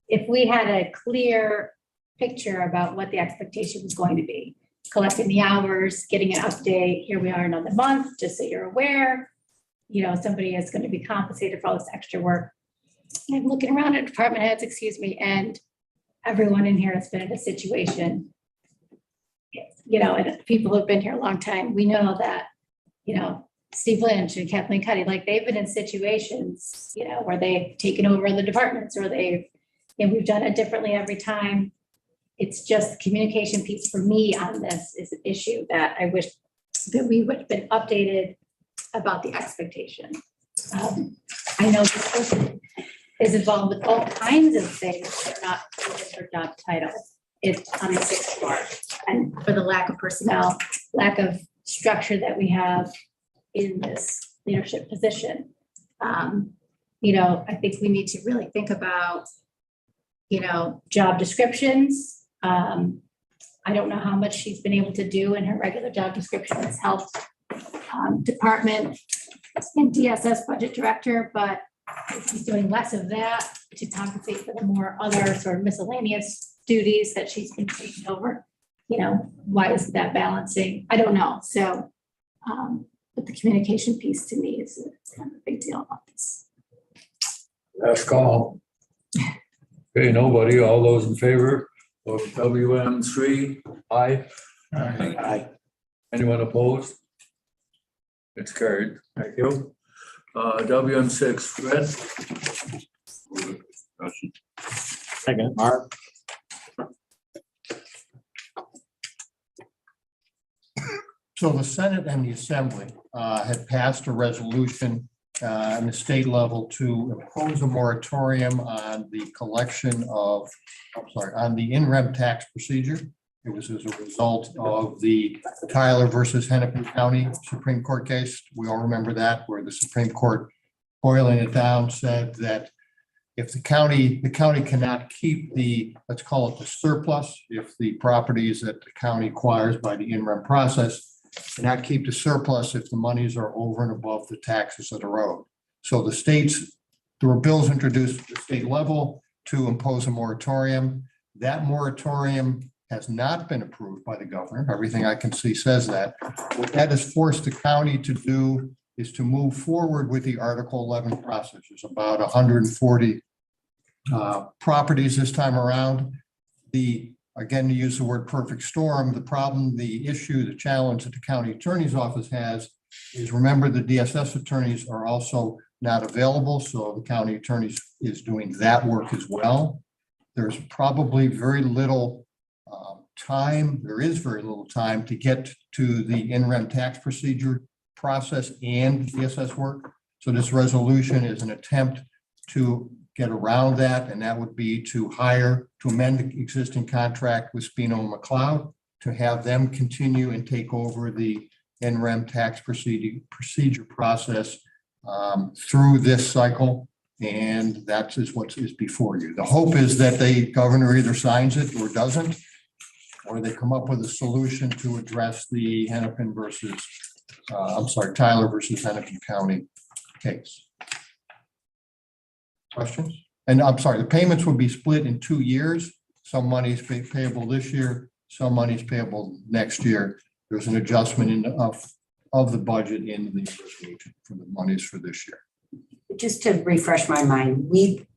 [SPEAKER 9] if we had a clear picture about what the expectation was going to be, collecting the hours, getting an update, here we are another month, just so you're aware, somebody is going to be compensated for all this extra work. And I'm looking around at department heads, and everyone in here has been in a situation, and people who've been here a long time, we know that, Steve Lynch and Kathleen Cuddy, they've been in situations, where they've taken over other departments or we've done it differently every time. It's just the communication piece for me on this is an issue that I wish that we would have been updated about the expectation. I know this person is involved with all kinds of things that are not within her job title. It's on the 6th floor. And for the lack of personnel, lack of structure that we have in this leadership position. I think we need to really think about
[SPEAKER 12] job descriptions. I don't know how much she's been able to do in her regular job description as health department and DSS budget director, but if she's doing less of that to compensate for the more other sort of miscellaneous duties that she's been taking over. Why isn't that balancing? I don't know. So, but the communication piece to me is kind of a big deal about this.
[SPEAKER 5] Last call. Okay, nobody, all those in favor of WM3, aye.
[SPEAKER 8] Aye.
[SPEAKER 5] Anyone opposed? It's carried, thank you. WM6, Fred?
[SPEAKER 11] Second, Mark.
[SPEAKER 2] So the Senate and the Assembly had passed a resolution on the state level to impose a moratorium on the collection of, on the in-rem tax procedure. It was as a result of the Tyler versus Hennepin County Supreme Court case. We all remember that, where the Supreme Court, boiling it down, said that if the county cannot keep the, let's call it the surplus, if the properties that the county acquires by the in-rem process cannot keep the surplus if the monies are over and above the taxes that are owed. So the states, there were bills introduced at the state level to impose a moratorium. That moratorium has not been approved by the governor. Everything I can see says that. What that has forced the county to do is to move forward with the Article 11 process. There's about 140 properties this time around. Again, to use the word perfect storm, the problem, the issue, the challenge that the county attorney's office has is, remember, the DSS attorneys are also not available. So the county attorney is doing that work as well. There's probably very little time. There is very little time to get to the in-rem tax procedure process and DSS work. So this resolution is an attempt to get around that, and that would be to amend the existing contract with Spino and McLeod to have them continue and take over the in-rem tax procedure process through this cycle. And that is what is before you. The hope is that the governor either signs it or doesn't, or they come up with a solution to address the Hennepin versus, Tyler versus Hennepin County case. Questions? And I'm sorry, the payments will be split in 2 years. Some money is payable this year, some money is payable next year. There's an adjustment of the budget in the resolution for the monies for this year.
[SPEAKER 7] Just to refresh my mind, we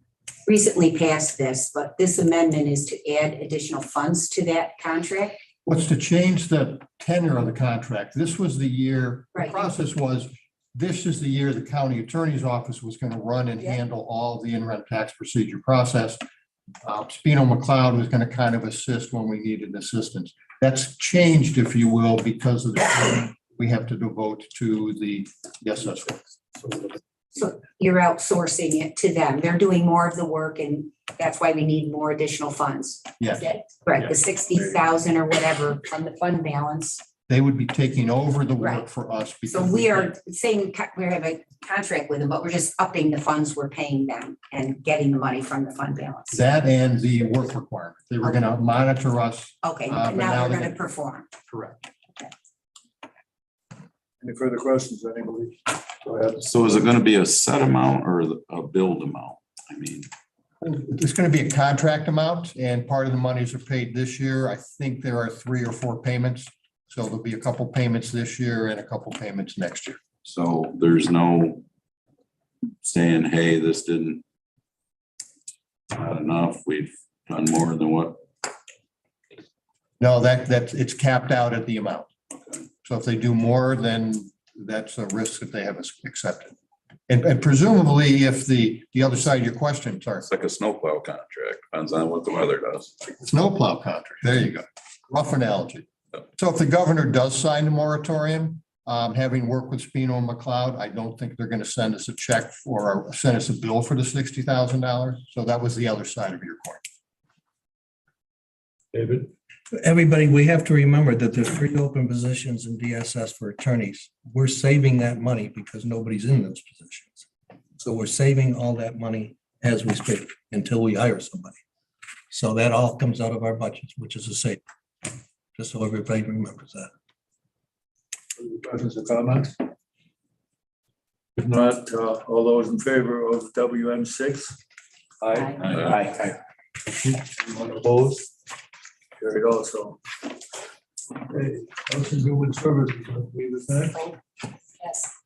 [SPEAKER 7] recently passed this, but this amendment is to add additional funds to that contract.
[SPEAKER 2] What's to change the tenure of the contract? This was the year, the
[SPEAKER 7] Right.
[SPEAKER 2] process was, this is the year the county attorney's office was going to run and handle all the in-rem tax procedure process. Spino McLeod was going to kind of assist when we needed assistance. That's changed, if you will, because of the time we have to devote to the SS.
[SPEAKER 7] So you're outsourcing it to them. They're doing more of the work, and that's why we need more additional funds.
[SPEAKER 2] Yes.
[SPEAKER 7] Right, the 60,000 or whatever from the fund balance.
[SPEAKER 2] They would be taking over the work
[SPEAKER 7] Right.
[SPEAKER 2] for us.
[SPEAKER 7] So we are saying we have a contract with them, but we're just upping the funds we're paying them and getting the money from the fund balance.
[SPEAKER 2] That and the work requirement. They were going to monitor us.
[SPEAKER 7] Okay,
[SPEAKER 2] but
[SPEAKER 7] now
[SPEAKER 2] they're
[SPEAKER 7] they're going
[SPEAKER 2] gonna-
[SPEAKER 7] to perform.
[SPEAKER 2] Correct.
[SPEAKER 5] Any further questions, anybody? Go ahead.
[SPEAKER 4] So is it gonna be a set amount or a billed amount? I mean,
[SPEAKER 2] It's going to be a contract amount, and part of the monies are paid this year. I think there are 3 or 4 payments. So there'll be a couple payments this year and a couple payments next year.
[SPEAKER 4] so there's no saying, hey, this didn't not enough, we've done more than what.
[SPEAKER 2] No, that's, it's capped out at the amount. So if they do more, then that's a risk that they have accepted. And presumably, if the other side of your question, sorry,
[SPEAKER 4] It's like a snowplow contract, depends on what the weather does.
[SPEAKER 2] snowplow contract, there you go. Rough analogy. So if the governor does sign the moratorium, having worked with Spino and McLeod, I don't think they're going to send us a check or send us a bill for the $60,000. So that was the other side of your coin.
[SPEAKER 5] David?
[SPEAKER 14] Everybody, we have to remember that there's 3 open positions in DSS for attorneys. We're saving that money because nobody's in those positions. So we're saving all that money as we speak until we hire somebody. So that all comes out of our budgets, which is a safe. Just so everybody remembers that.
[SPEAKER 5] Any questions or comments? If not, all those in favor of WM6? Aye.
[SPEAKER 8] Aye.
[SPEAKER 5] Anyone opposed? Carried also. Okay, Health and Human Services, I believe is that.
[SPEAKER 7] Yes.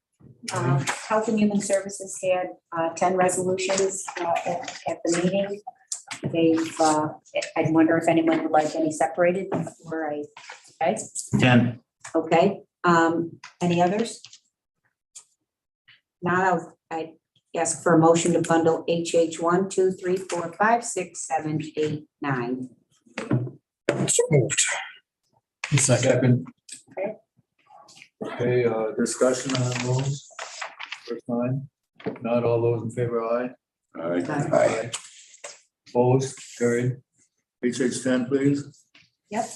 [SPEAKER 7] Health and Human Services had 10 resolutions at the meeting. They've, I wonder if anyone would like any separated before okay,
[SPEAKER 11] 10.
[SPEAKER 7] okay. Any others? Now I ask for a motion to bundle HH 1, 2, 3, 4, 5, 6, 7, 8, 9.
[SPEAKER 1] So moved.
[SPEAKER 5] Second. Okay, discussion on those. First line, if not all those in favor, aye.
[SPEAKER 1] Aye.
[SPEAKER 5] Opposed, carried. HH 10, please.
[SPEAKER 7] Yep.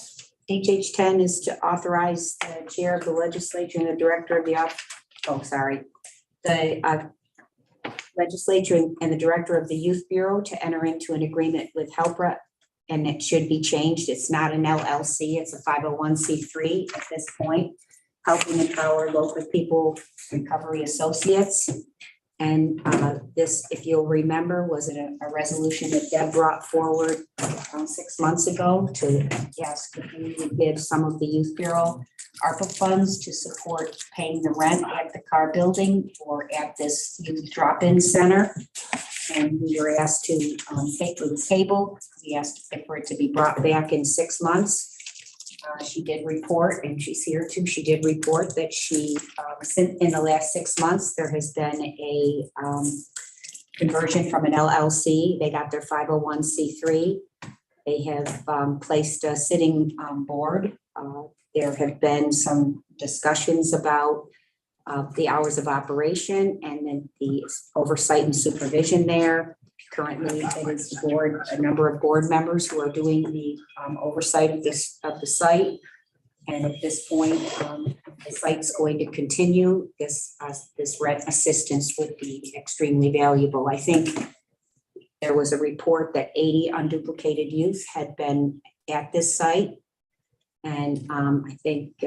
[SPEAKER 7] HH 10 is to authorize the chair of the legislature and the director of the, the legislature and the director of the Youth Bureau to enter into an agreement with HELPRA, and it should be changed. It's not an LLC, it's a 501c3 at this point, helping empower local people recovery associates. And this, if you'll remember, was a resolution that Deb brought forward 6 months ago to ask if we would give some of the Youth Bureau ARPA funds to support paying the rent at the car building or at this youth drop-in center. And we were asked to take to the table. We asked for it to be brought back in 6 months. She did report, and she's here too. She did report that she, in the last 6 months, there has been a conversion from an LLC. They got their 501c3. They have placed a sitting board. There have been some discussions about the hours of operation and then the oversight and supervision there. Currently, it is the board, a number of board members who are doing the oversight of the site. And at this point, the site's going to continue. This rent assistance would be extremely valuable. I think there was a report that 80 unduplicated youth had been at this site. And I think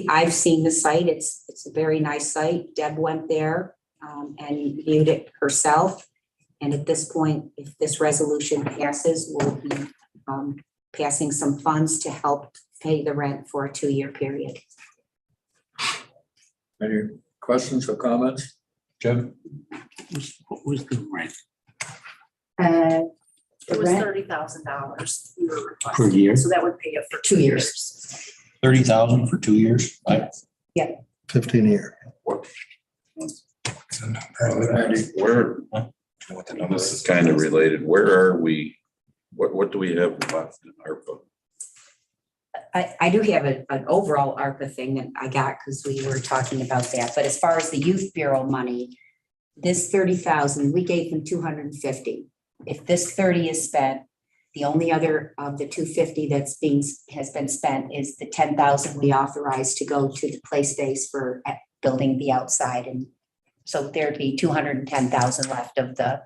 [SPEAKER 7] I've seen the site. It's a very nice site. Deb went there and viewed it herself. And at this point, if this resolution passes, we'll be passing some funds to help pay the rent for a 2-year period.
[SPEAKER 5] Any questions or comments? Jim?
[SPEAKER 8] What was the rent
[SPEAKER 6] It was
[SPEAKER 7] rent?
[SPEAKER 6] $30,000 we were requesting.
[SPEAKER 8] per year?
[SPEAKER 6] So that would pay it for 2 years.
[SPEAKER 11] 30,000 for 2 years, right?
[SPEAKER 14] 15 a year.
[SPEAKER 4] Where, this is kind of related. Where are we? What do we have left in ARPA?
[SPEAKER 7] I do have an overall ARPA thing that I got because we were talking about that. But as far as the Youth Bureau money, this 30,000, we gave them 250. If this 30 is spent, the only other of the 250 has been spent is the 10,000 we authorized to go to the play space for building the outside. And so there'd be 210,000 left of the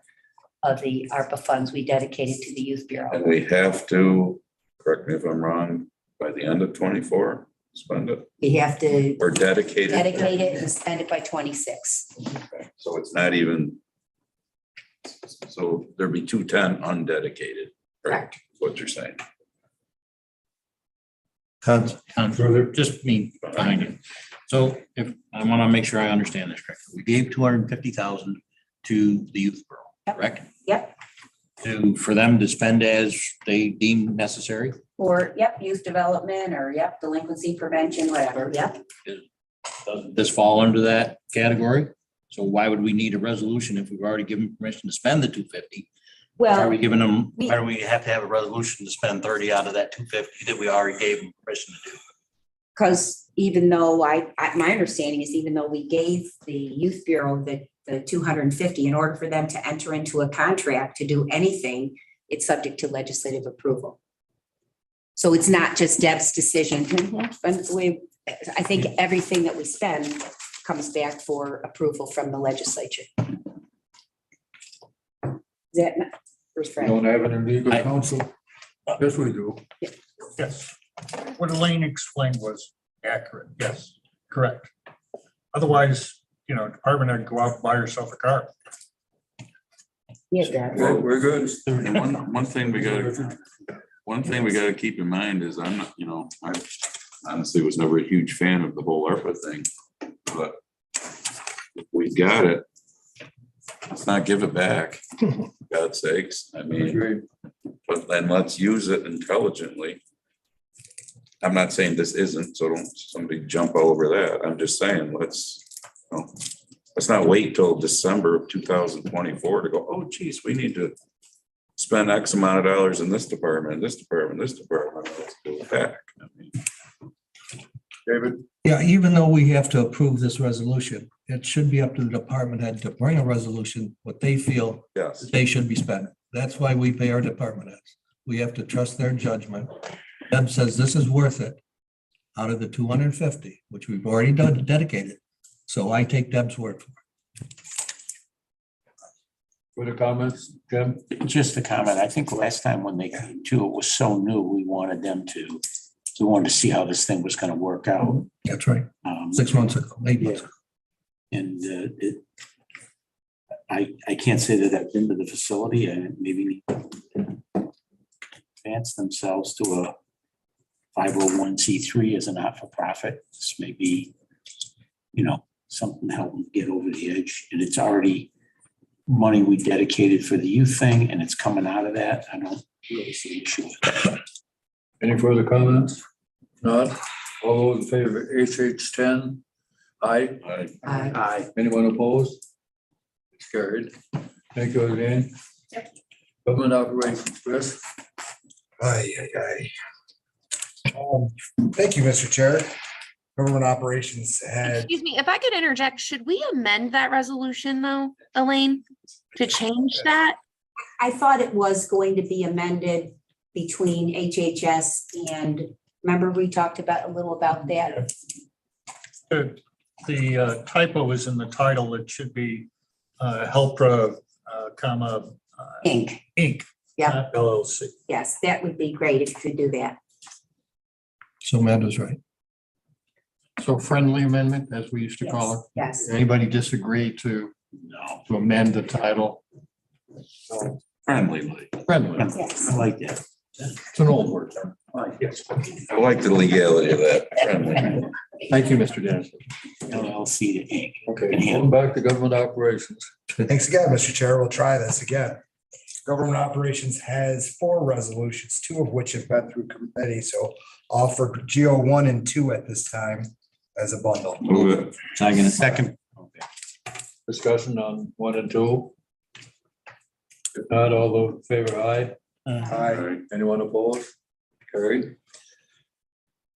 [SPEAKER 7] ARPA funds we dedicated to the Youth Bureau.
[SPEAKER 4] And we have to, correct me if I'm wrong, by the end of 24, spend it
[SPEAKER 7] We have to
[SPEAKER 4] or dedicate it.
[SPEAKER 7] dedicate it and spend it by 26.
[SPEAKER 4] Okay, so it's not even, so there'd be 210 undedicated, right? Is what you're saying.
[SPEAKER 11] Further, just me behind you. So if, I want to make sure I understand this correctly. We gave 250,000 to the Youth Bureau, correct?
[SPEAKER 7] Yep.
[SPEAKER 11] For them to spend as they deem necessary?
[SPEAKER 7] Or, youth development or, delinquency prevention, whatever,
[SPEAKER 11] Doesn't this fall under that category? So why would we need a resolution if we've already given permission to spend the 250? Why are
[SPEAKER 7] Well,
[SPEAKER 11] we giving them, why do we have to have a resolution to spend 30 out of that 250 that we already gave them permission to do?
[SPEAKER 7] because even though my understanding is even though we gave the Youth Bureau the 250, in order for them to enter into a contract to do anything, it's subject to legislative approval. So it's not just Deb's decision. But I think everything that we spend comes back for approval from the legislature.
[SPEAKER 6] Where's
[SPEAKER 5] We
[SPEAKER 6] Fred?
[SPEAKER 5] don't have any legal counsel. Yes, we do.
[SPEAKER 15] Yes. What Elaine explained was accurate. Yes, correct. Otherwise, department head go out and buy yourself a car.
[SPEAKER 6] Yeah, Dad.
[SPEAKER 5] We're good.
[SPEAKER 4] And one thing we gotta keep in mind is I'm not, I honestly was never a huge fan of the whole ARPA thing, but if we got it, let's not give it back, for God's sakes. I mean,
[SPEAKER 5] Agreed.
[SPEAKER 4] but then let's use it intelligently. I'm not saying this isn't, so don't somebody jump all over that. I'm just saying, let's not wait till December of 2024 to go, oh geez, we need to spend X amount of dollars in this department, this department, this department. Let's go back. I mean,
[SPEAKER 5] David,
[SPEAKER 14] Yeah, even though we have to approve this resolution, it should be up to the department head to bring a resolution, what they feel
[SPEAKER 4] yes.
[SPEAKER 14] they should be spending. That's why we pay our department heads. We have to trust their judgment. Deb says this is worth it out of the 250, which we've already done dedicated. So I take Deb's word for it.
[SPEAKER 5] further comments, Jim?
[SPEAKER 8] Just a comment. I think last time when they came to, it was so new, we wanted to see how this thing was gonna work out.
[SPEAKER 14] That's right. 6 months ago, 8 months ago.
[SPEAKER 8] And I can't say that I've been to the facility and maybe need to advance themselves to a 501c3 as a not-for-profit. This may be, something to help them get over the edge. And it's already money we dedicated for the youth thing, and it's coming out of that. I don't really see an issue with that.
[SPEAKER 5] Any further comments? Not? All those in favor of HH 10? Aye.
[SPEAKER 6] Aye.
[SPEAKER 5] Anyone opposed? It's carried. Thank you, Elaine. Government operations, Chris.
[SPEAKER 1] Aye, aye, aye. Thank you, Mr. Chair. Government operations had,
[SPEAKER 3] Excuse me, if I could interject, should we amend that resolution though, Elaine, to change that?
[SPEAKER 7] I thought it was going to be amended between HHS and, remember we talked about a little about that?
[SPEAKER 15] The typo is in the title. It should be Helpra, comma,
[SPEAKER 7] Inc.
[SPEAKER 15] Inc.
[SPEAKER 7] Yeah.
[SPEAKER 15] not LLC.
[SPEAKER 7] Yes, that would be great if you could do that.
[SPEAKER 14] So Amanda's right.
[SPEAKER 2] So friendly amendment, as we used to call it.
[SPEAKER 7] Yes.
[SPEAKER 2] Anybody disagree to amend the title?
[SPEAKER 4] Friendly.
[SPEAKER 2] Friendly.
[SPEAKER 7] Yes.
[SPEAKER 8] I like that.
[SPEAKER 2] It's an old word.
[SPEAKER 15] Yes.
[SPEAKER 4] I like the legality of that. Friendly.
[SPEAKER 2] Thank you, Mr. Dennison.
[SPEAKER 8] LLC to Inc.
[SPEAKER 5] Okay, going back to government operations.
[SPEAKER 1] thanks again, Mr. Chair. We'll try this again. Government operations has 4 resolutions, 2 of which have been through committee, so offer GO 1 and 2 at this time as a bundle.
[SPEAKER 4] Move it.
[SPEAKER 8] Second.
[SPEAKER 5] Discussion on 1 and 2. If not, all those in favor, aye.
[SPEAKER 1] Aye.
[SPEAKER 5] Anyone opposed? Carried.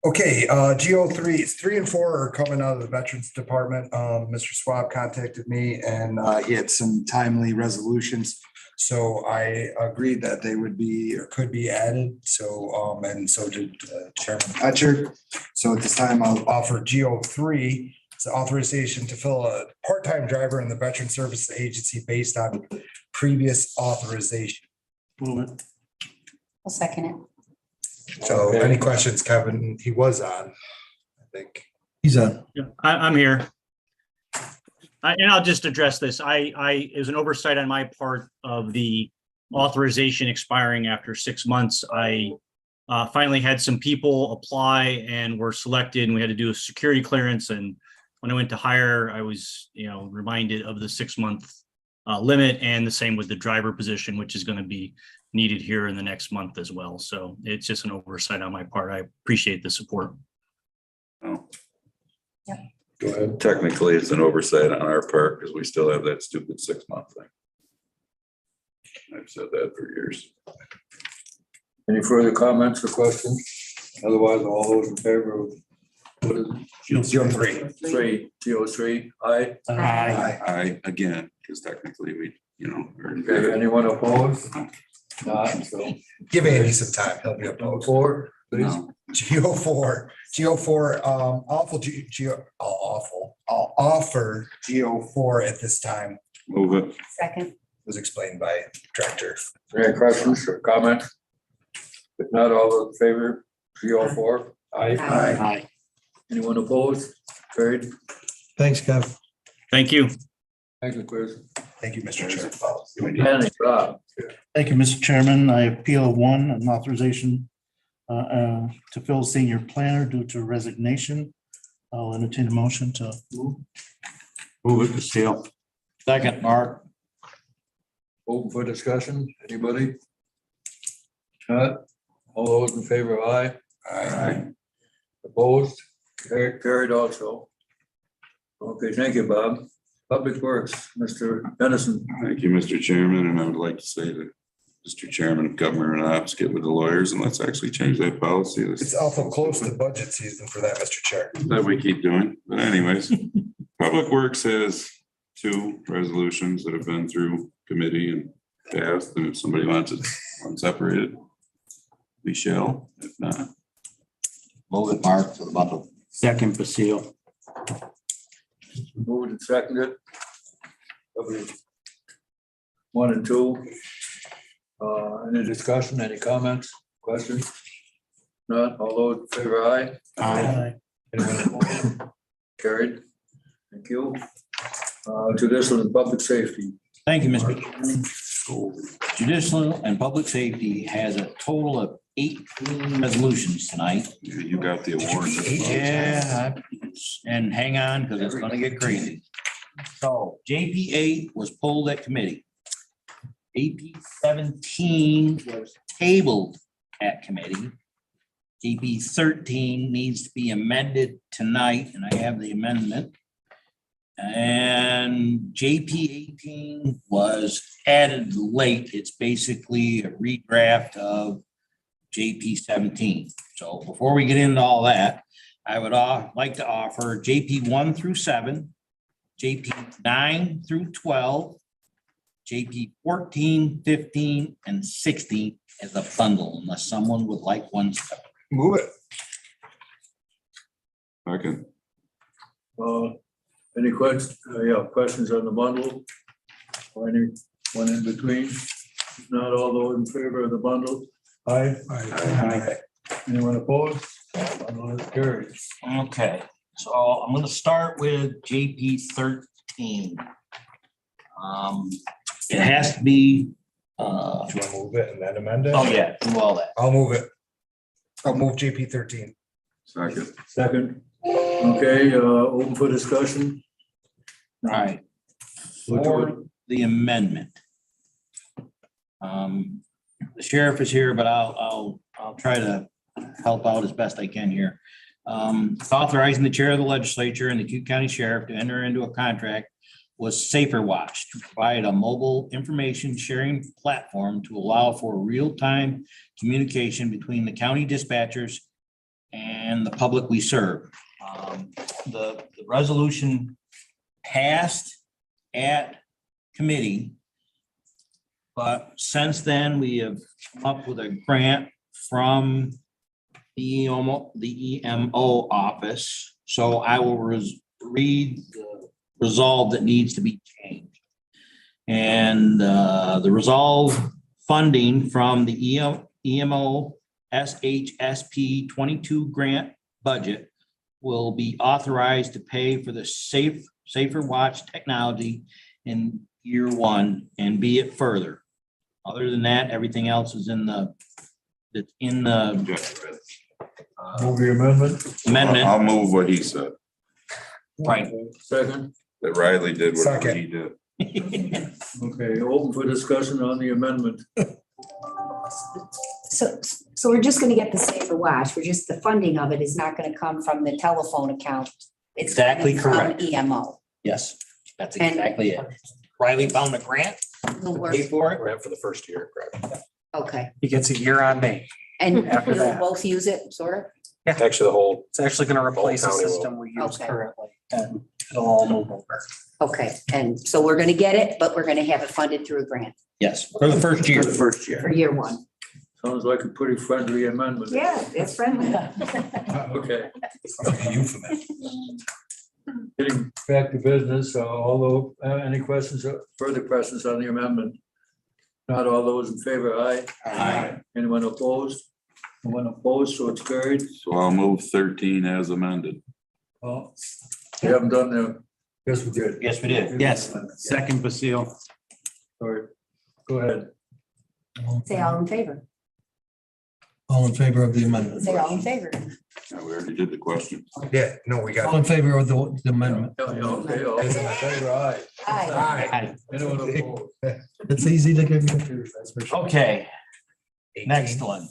[SPEAKER 1] Okay, GO 3 and 4 are coming out of the Veterans Department. Mr. Swab contacted me and he had some timely resolutions. So I agreed that they would be or could be added. So, and so did Chairman Hatcher. So at this time, I'll offer GO 3. It's authorization to fill a part-time driver in the Veteran Services Agency based on previous authorization.
[SPEAKER 8] Move it.
[SPEAKER 7] I'll second it.
[SPEAKER 1] So
[SPEAKER 5] Okay.
[SPEAKER 1] any questions, Kevin? He was on, I think.
[SPEAKER 14] He's on.
[SPEAKER 16] Yeah, I'm here. And I'll just address this. It was an oversight on my part of the authorization expiring after 6 months. I finally had some people apply and were selected, and we had to do a security clearance. And when I went to hire, I was, reminded of the 6-month limit, and the same with the driver position, which is going to be needed here in the next month as well. So it's just an oversight on my part. I appreciate the support.
[SPEAKER 4] Oh.
[SPEAKER 5] Go ahead.
[SPEAKER 4] Technically, it's an oversight on our part because we still have that stupid 6-month thing. I've said that for years.
[SPEAKER 5] Any further comments or questions? Otherwise, all those in favor of what is it?
[SPEAKER 1] GO 3.
[SPEAKER 5] 3, GO 3, aye.
[SPEAKER 4] I, again, because technically we, are in
[SPEAKER 5] Okay,
[SPEAKER 4] favor.
[SPEAKER 5] anyone opposed? Not, so.
[SPEAKER 1] Give Andy some time. He'll be
[SPEAKER 5] Number
[SPEAKER 1] opposed.
[SPEAKER 5] 4, please.
[SPEAKER 4] No.
[SPEAKER 1] GO 4, I'll offer GO 4 at this time.
[SPEAKER 4] Move it.
[SPEAKER 7] Second.
[SPEAKER 1] was explained by Director.
[SPEAKER 5] Any questions or comments? If not, all those in favor, 304.
[SPEAKER 7] Aye.
[SPEAKER 5] Anyone opposed? Carried.
[SPEAKER 14] Thanks, Kev.
[SPEAKER 16] Thank you.
[SPEAKER 5] Thank you, Chris.
[SPEAKER 1] Thank you, Mr. Chair.
[SPEAKER 5] Danny, Rob.
[SPEAKER 17] Thank you, Mr. Chairman. I appeal one, an authorization to fill senior planner due to resignation. I'll entertain a motion to
[SPEAKER 11] Move it to seal. Second, Mark.
[SPEAKER 5] Open for discussion. Anybody? Not? All those in favor, aye.
[SPEAKER 4] Aye.
[SPEAKER 5] Opposed? Carried also. Okay, thank you, Bob. Public Works, Mr. Dennison.
[SPEAKER 4] Thank you, Mr. Chairman, and I would like to say that Mr. Chairman of Government and Ops, get with the lawyers and let's actually change that policy.
[SPEAKER 1] It's awful close to budget season for that, Mr. Chair.
[SPEAKER 4] That we keep doing, but anyways, Public Works has 2 resolutions that have been through committee and passed, and if somebody wants it separated, we shall, if not.
[SPEAKER 11] Move it, Mark, for the bundle.
[SPEAKER 8] Second, Basile.
[SPEAKER 5] Moved and seconded. 1 and 2. Any discussion, any comments, questions? Not, all those in favor, aye.
[SPEAKER 8] Aye.
[SPEAKER 5] Anyone opposed? Carried. Thank you. Judicial and Public Safety.
[SPEAKER 11] Thank you, Mr. Chairman. Judicial and Public Safety has a total of 18 resolutions tonight.
[SPEAKER 4] You got the awards.
[SPEAKER 11] Yeah, and hang on, because it's gonna get crazy. So JP 8 was pulled at committee. JP 17 was tabled at committee. JP 13 needs to be amended tonight, and I have the amendment. And JP 18 was added late. It's basically a redraft of JP 17. So before we get into all that, I would like to offer JP 1 through 7, JP 9 through 12, JP 14, 15, and 16 as a bundle, unless someone would like one separate.
[SPEAKER 1] Move it.
[SPEAKER 4] Second.
[SPEAKER 5] Any questions? Questions on the bundle? Or any one in between? If not, all those in favor of the bundle? Aye.
[SPEAKER 1] Aye.
[SPEAKER 5] Anyone opposed? Bundle is carried.
[SPEAKER 11] Okay, so I'm gonna start with JP 13. It has to be,
[SPEAKER 1] Do you want to move it and then amend it?
[SPEAKER 11] oh yeah, do all that.
[SPEAKER 1] I'll move it. I'll move JP 13.
[SPEAKER 4] Second.
[SPEAKER 5] Second. Okay, open for discussion.
[SPEAKER 11] All right. For the amendment. The sheriff is here, but I'll try to help out as best I can here. It's authorizing the chair of the legislature and the Cayuga County Sheriff to enter into a contract with Safer Watch to provide a mobile information sharing platform to allow for real-time communication between the county dispatchers and the public we serve. The resolution passed at committee, but since then we have come up with a grant from the EMO office. So I will read the resolve that needs to be changed. And the resolve funding from the EMO SHSP 22 grant budget will be authorized to pay for the Safer Watch technology in year 1 and be it further. Other than that, everything else is in the
[SPEAKER 5] Move the amendment.
[SPEAKER 4] I'll move what he said,
[SPEAKER 11] Right.
[SPEAKER 5] Second.
[SPEAKER 4] that Riley did whatever
[SPEAKER 1] Second.
[SPEAKER 4] he did.
[SPEAKER 5] Okay, open for discussion on the amendment.
[SPEAKER 7] So we're just gonna get the Safer Watch. The funding of it is not gonna come from the telephone account. It's
[SPEAKER 11] Exactly
[SPEAKER 7] coming from
[SPEAKER 11] correct.
[SPEAKER 7] EMO.
[SPEAKER 11] Yes, that's
[SPEAKER 7] And-
[SPEAKER 11] exactly it. Riley found a grant,
[SPEAKER 7] We'll work-
[SPEAKER 11] pay for it.
[SPEAKER 15] Grant for the first year, correct?
[SPEAKER 7] Okay,
[SPEAKER 15] He gets a year on May.
[SPEAKER 7] and
[SPEAKER 15] After
[SPEAKER 7] you'll
[SPEAKER 15] that.
[SPEAKER 7] both use it, sort of?
[SPEAKER 15] Actually, it's actually gonna replace the
[SPEAKER 7] county will.
[SPEAKER 15] system we use
[SPEAKER 7] Okay.
[SPEAKER 15] currently, and it'll all move over.
[SPEAKER 7] Okay, and so we're gonna get it, but we're gonna have it funded through a grant
[SPEAKER 11] Yes, for the first year.
[SPEAKER 7] for year 1.
[SPEAKER 5] Sounds like a pretty friendly amendment.
[SPEAKER 7] Yeah, it's friendly.
[SPEAKER 5] Okay.
[SPEAKER 1] Euphemism.
[SPEAKER 5] getting back to business, although, any questions, further questions on the amendment? Not all those in favor, aye?
[SPEAKER 11] Aye.
[SPEAKER 5] Anyone opposed? No one opposed, so it's carried.
[SPEAKER 4] So I'll move 13 as amended.
[SPEAKER 5] Well, we haven't done the, yes, we did.
[SPEAKER 11] Yes, we did.
[SPEAKER 8] Yes, second Basile.
[SPEAKER 5] Sorry, go ahead.
[SPEAKER 7] Say all in favor.
[SPEAKER 14] All in favor of the amendment?
[SPEAKER 7] Say all in favor.
[SPEAKER 4] Yeah, we already did the question.
[SPEAKER 1] Yeah, no, we got.
[SPEAKER 14] All in favor of the amendment?
[SPEAKER 5] Yeah, okay, all those in favor, aye.
[SPEAKER 7] Aye.
[SPEAKER 5] Anyone opposed?
[SPEAKER 14] It's easy to give you.
[SPEAKER 11] Okay, next one.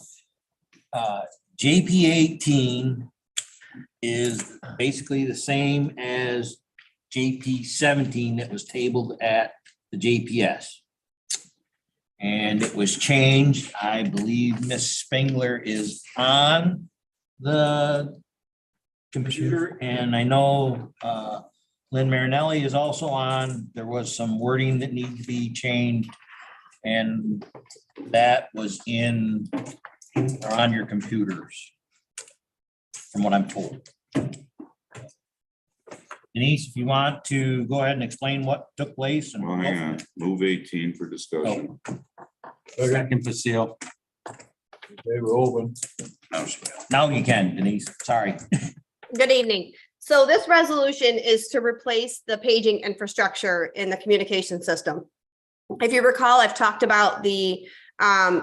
[SPEAKER 11] JP 18 is basically the same as JP 17 that was tabled at the JPS. And it was changed. I believe Miss Spengler is on the computer, and I know Lynn Marinelli is also on. There was some wording that needed to be changed, and that was in or on your computers, from what I'm told. Denise, if you want to go ahead and explain what took place and.
[SPEAKER 4] Well, hang on, move 18 for discussion.
[SPEAKER 8] Second Basile.
[SPEAKER 5] They were open.
[SPEAKER 11] Now you can, Denise, sorry.
[SPEAKER 18] Good evening. So this resolution is to replace the paging infrastructure in the communication system. If you recall, I've talked about the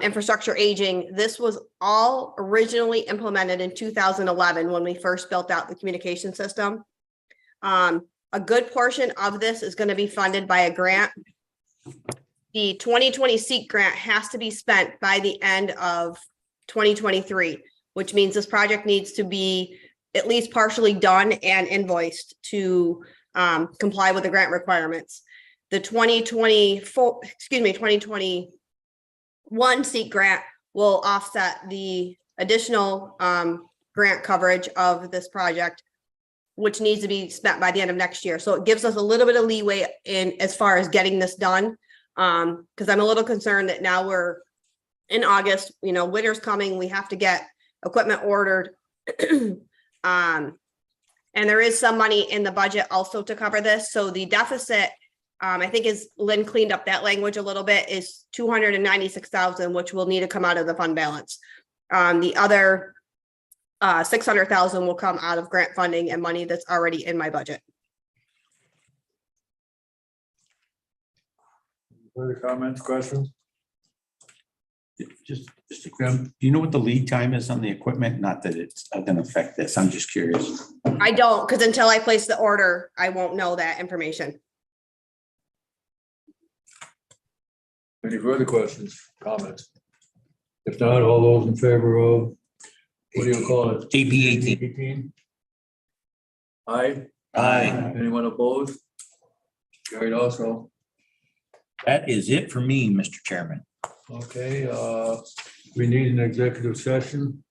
[SPEAKER 18] infrastructure aging. This was all originally implemented in 2011 when we first built out the communication system. A good portion of this is going to be funded by a grant. The 2020 SEEK grant has to be spent by the end of 2023, which means this project needs to be at least partially done and invoiced to comply with the grant requirements. The 2021 SEEK grant will offset the additional grant coverage of this project, which needs to be spent by the end of next year. So it gives us a little bit of leeway in as far as getting this done. Because I'm a little concerned that now we're in August, winter's coming, we have to get equipment ordered. And there is some money in the budget also to cover this. So the deficit, I think is Lynn cleaned up that language a little bit, is 296,000, which will need to come out of the fund balance. The other 600,000 will come out of grant funding and money that's already in my budget.
[SPEAKER 5] Further comments, questions?
[SPEAKER 8] Just to do you know what the lead time is on the equipment? Not that it's going to affect this. I'm just curious.
[SPEAKER 18] I don't, because until I place the order, I won't know that information.
[SPEAKER 5] Any further questions, comments? If not, all those in favor of, what do you call it?
[SPEAKER 11] JP 18.
[SPEAKER 5] 18? Aye.
[SPEAKER 11] Aye.
[SPEAKER 5] Anyone opposed? Carried also.
[SPEAKER 11] That is it for me, Mr. Chairman.
[SPEAKER 5] Okay, we need an executive session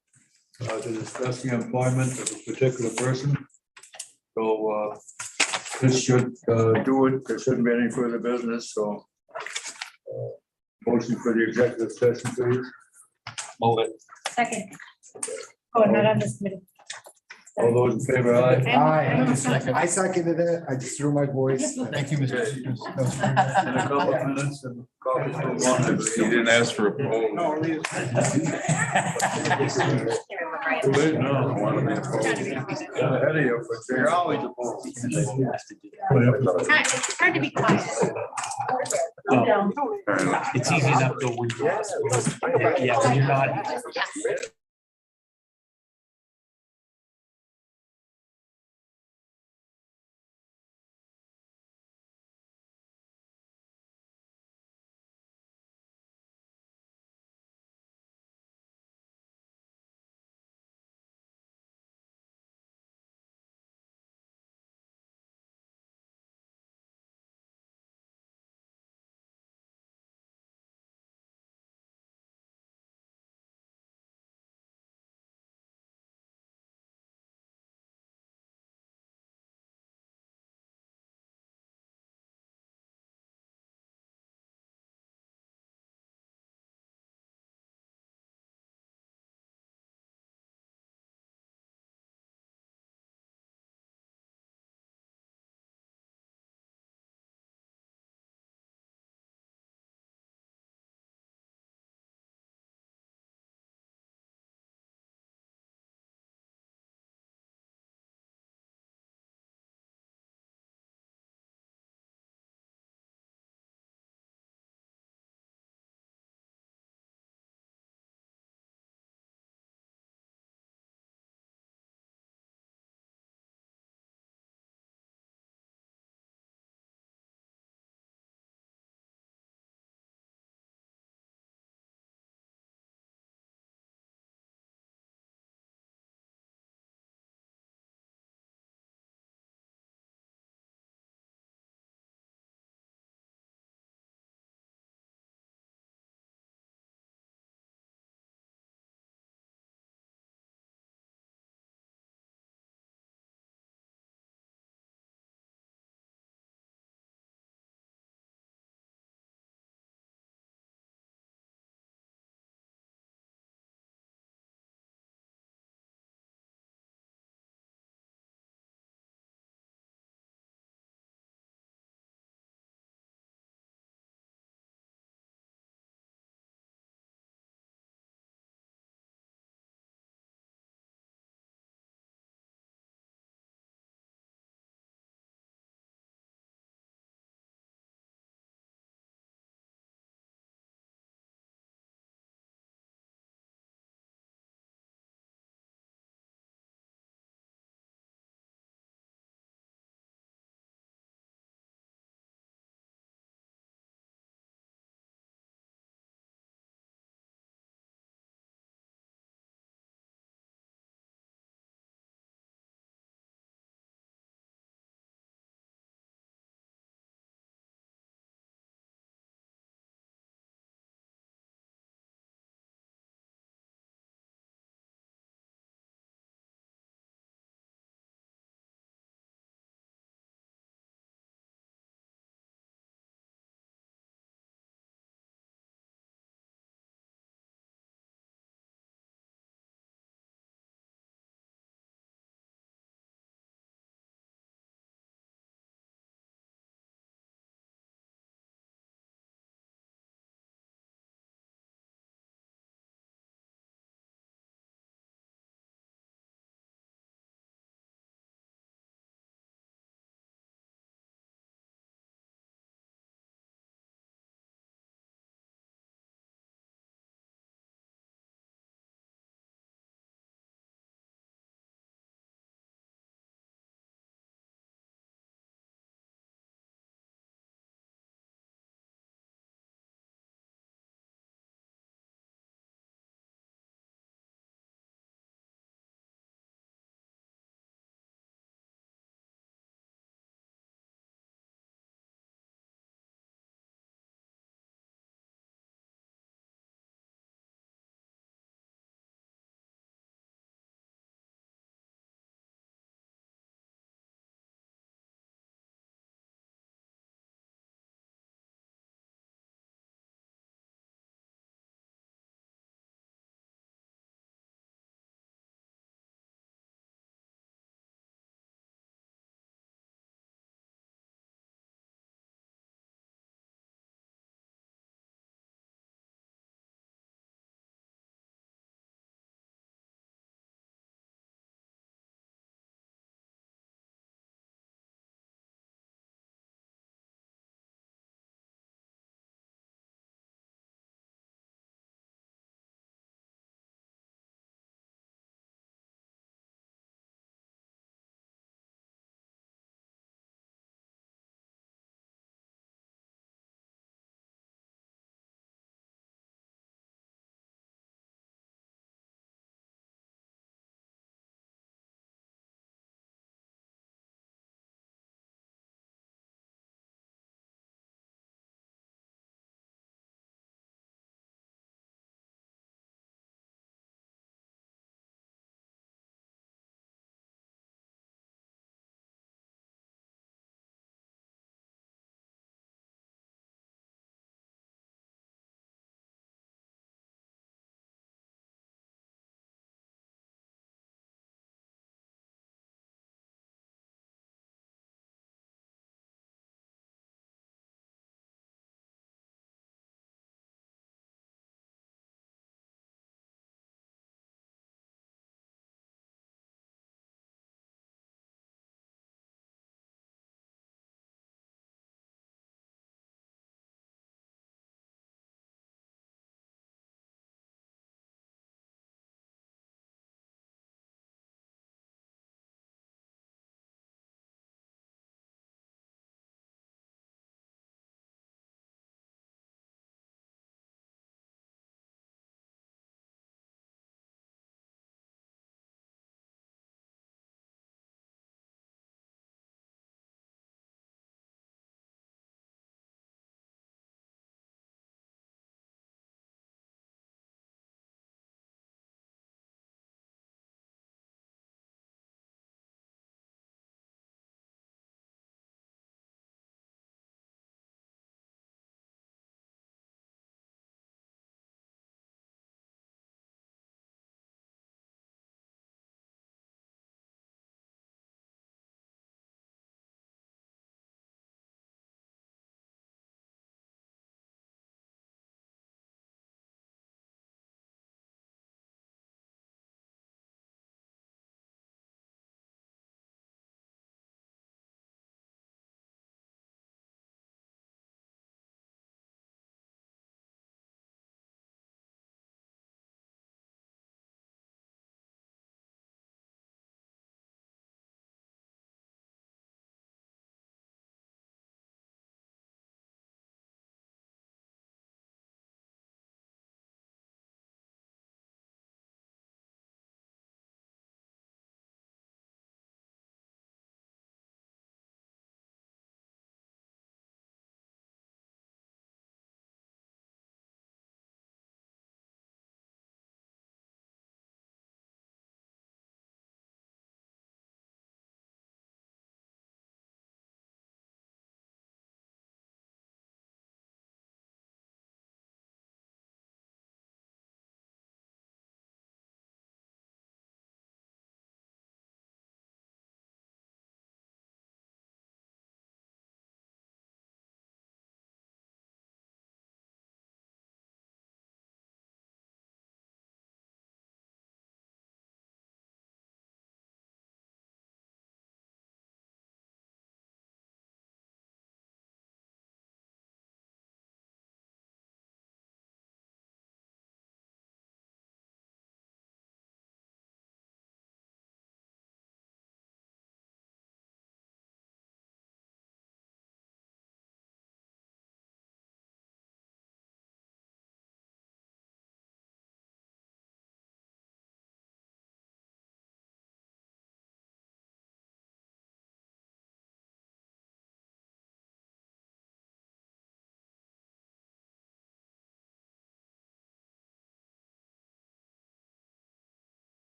[SPEAKER 5] to discuss the employment of a particular person. So this should do it. There shouldn't be any further business, so motion for the executive session, please.
[SPEAKER 11] Move it.
[SPEAKER 12] Second. Oh, not on this committee.
[SPEAKER 5] All those in favor, aye?
[SPEAKER 1] I seconded it. I just threw my voice.
[SPEAKER 14] Thank you, Mr.
[SPEAKER 5] In a couple of minutes and coffee for one, I
[SPEAKER 4] You
[SPEAKER 5] believe.
[SPEAKER 4] didn't ask for a poll.
[SPEAKER 5] Too late now. I want to be opposed. Got ahead of you, but you're always opposed.
[SPEAKER 9] It's hard to be quiet.
[SPEAKER 8] It's easy enough though when yeah, when you're not.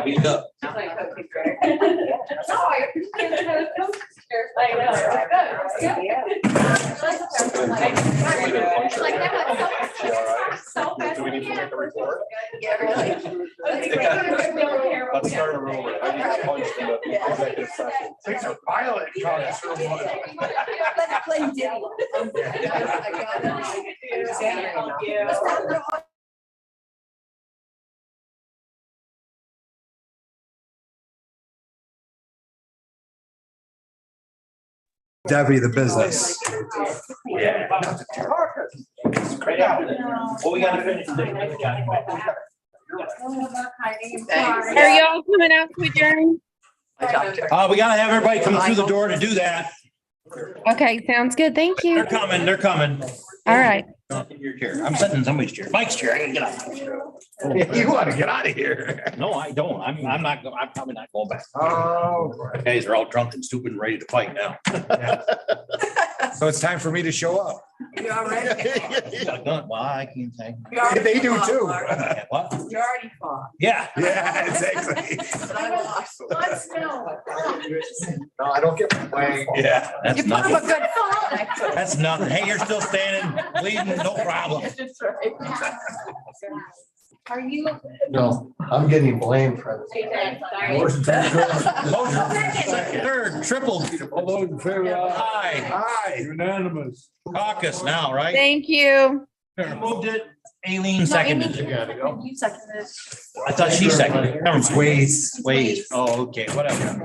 [SPEAKER 11] Beat up.
[SPEAKER 4] Do we need to make a report?
[SPEAKER 9] Yeah, really.
[SPEAKER 4] Let's start a rumor. I just punched in the executive session.
[SPEAKER 1] Things are violent. Debbie, the business.
[SPEAKER 11] Yeah. Well, we gotta finish.
[SPEAKER 3] Are y'all coming out to adjourn?
[SPEAKER 11] We gotta have everybody come through the door to do that.
[SPEAKER 3] Okay, sounds good. Thank you.
[SPEAKER 11] They're coming, they're coming.
[SPEAKER 3] All right.
[SPEAKER 11] Your chair. I'm sitting in somebody's chair. Mike's chair. I gotta get out.
[SPEAKER 1] You want to get out of here.
[SPEAKER 11] No, I don't. I'm not, I'm probably not going back.
[SPEAKER 1] Oh,
[SPEAKER 11] You guys are all drunk and stupid and ready to fight now.
[SPEAKER 1] so it's time for me to show up.
[SPEAKER 11] You got a gun? Well, I can't say.
[SPEAKER 1] They do too.
[SPEAKER 11] What?
[SPEAKER 10] You already fought.
[SPEAKER 11] Yeah.
[SPEAKER 1] Yeah, exactly.
[SPEAKER 9] Let's know.
[SPEAKER 1] No, I don't get my way.
[SPEAKER 11] Yeah, that's
[SPEAKER 9] You put up a
[SPEAKER 11] nothing.
[SPEAKER 9] good fight.
[SPEAKER 11] That's nothing. Hey, you're still standing, bleeding, no problem.
[SPEAKER 10] That's right.
[SPEAKER 9] Are you?
[SPEAKER 1] No, I'm getting blamed for
[SPEAKER 9] Sorry.
[SPEAKER 11] Motion third, triple.
[SPEAKER 5] All those in favor, aye.
[SPEAKER 1] Aye.
[SPEAKER 5] Unanimous.
[SPEAKER 11] Caucus now, right?
[SPEAKER 3] Thank you.
[SPEAKER 11] Moved it. Aileen seconded it.
[SPEAKER 9] You seconded it.
[SPEAKER 11] I thought she seconded it.
[SPEAKER 1] Ways.
[SPEAKER 11] Ways. Oh, okay, whatever.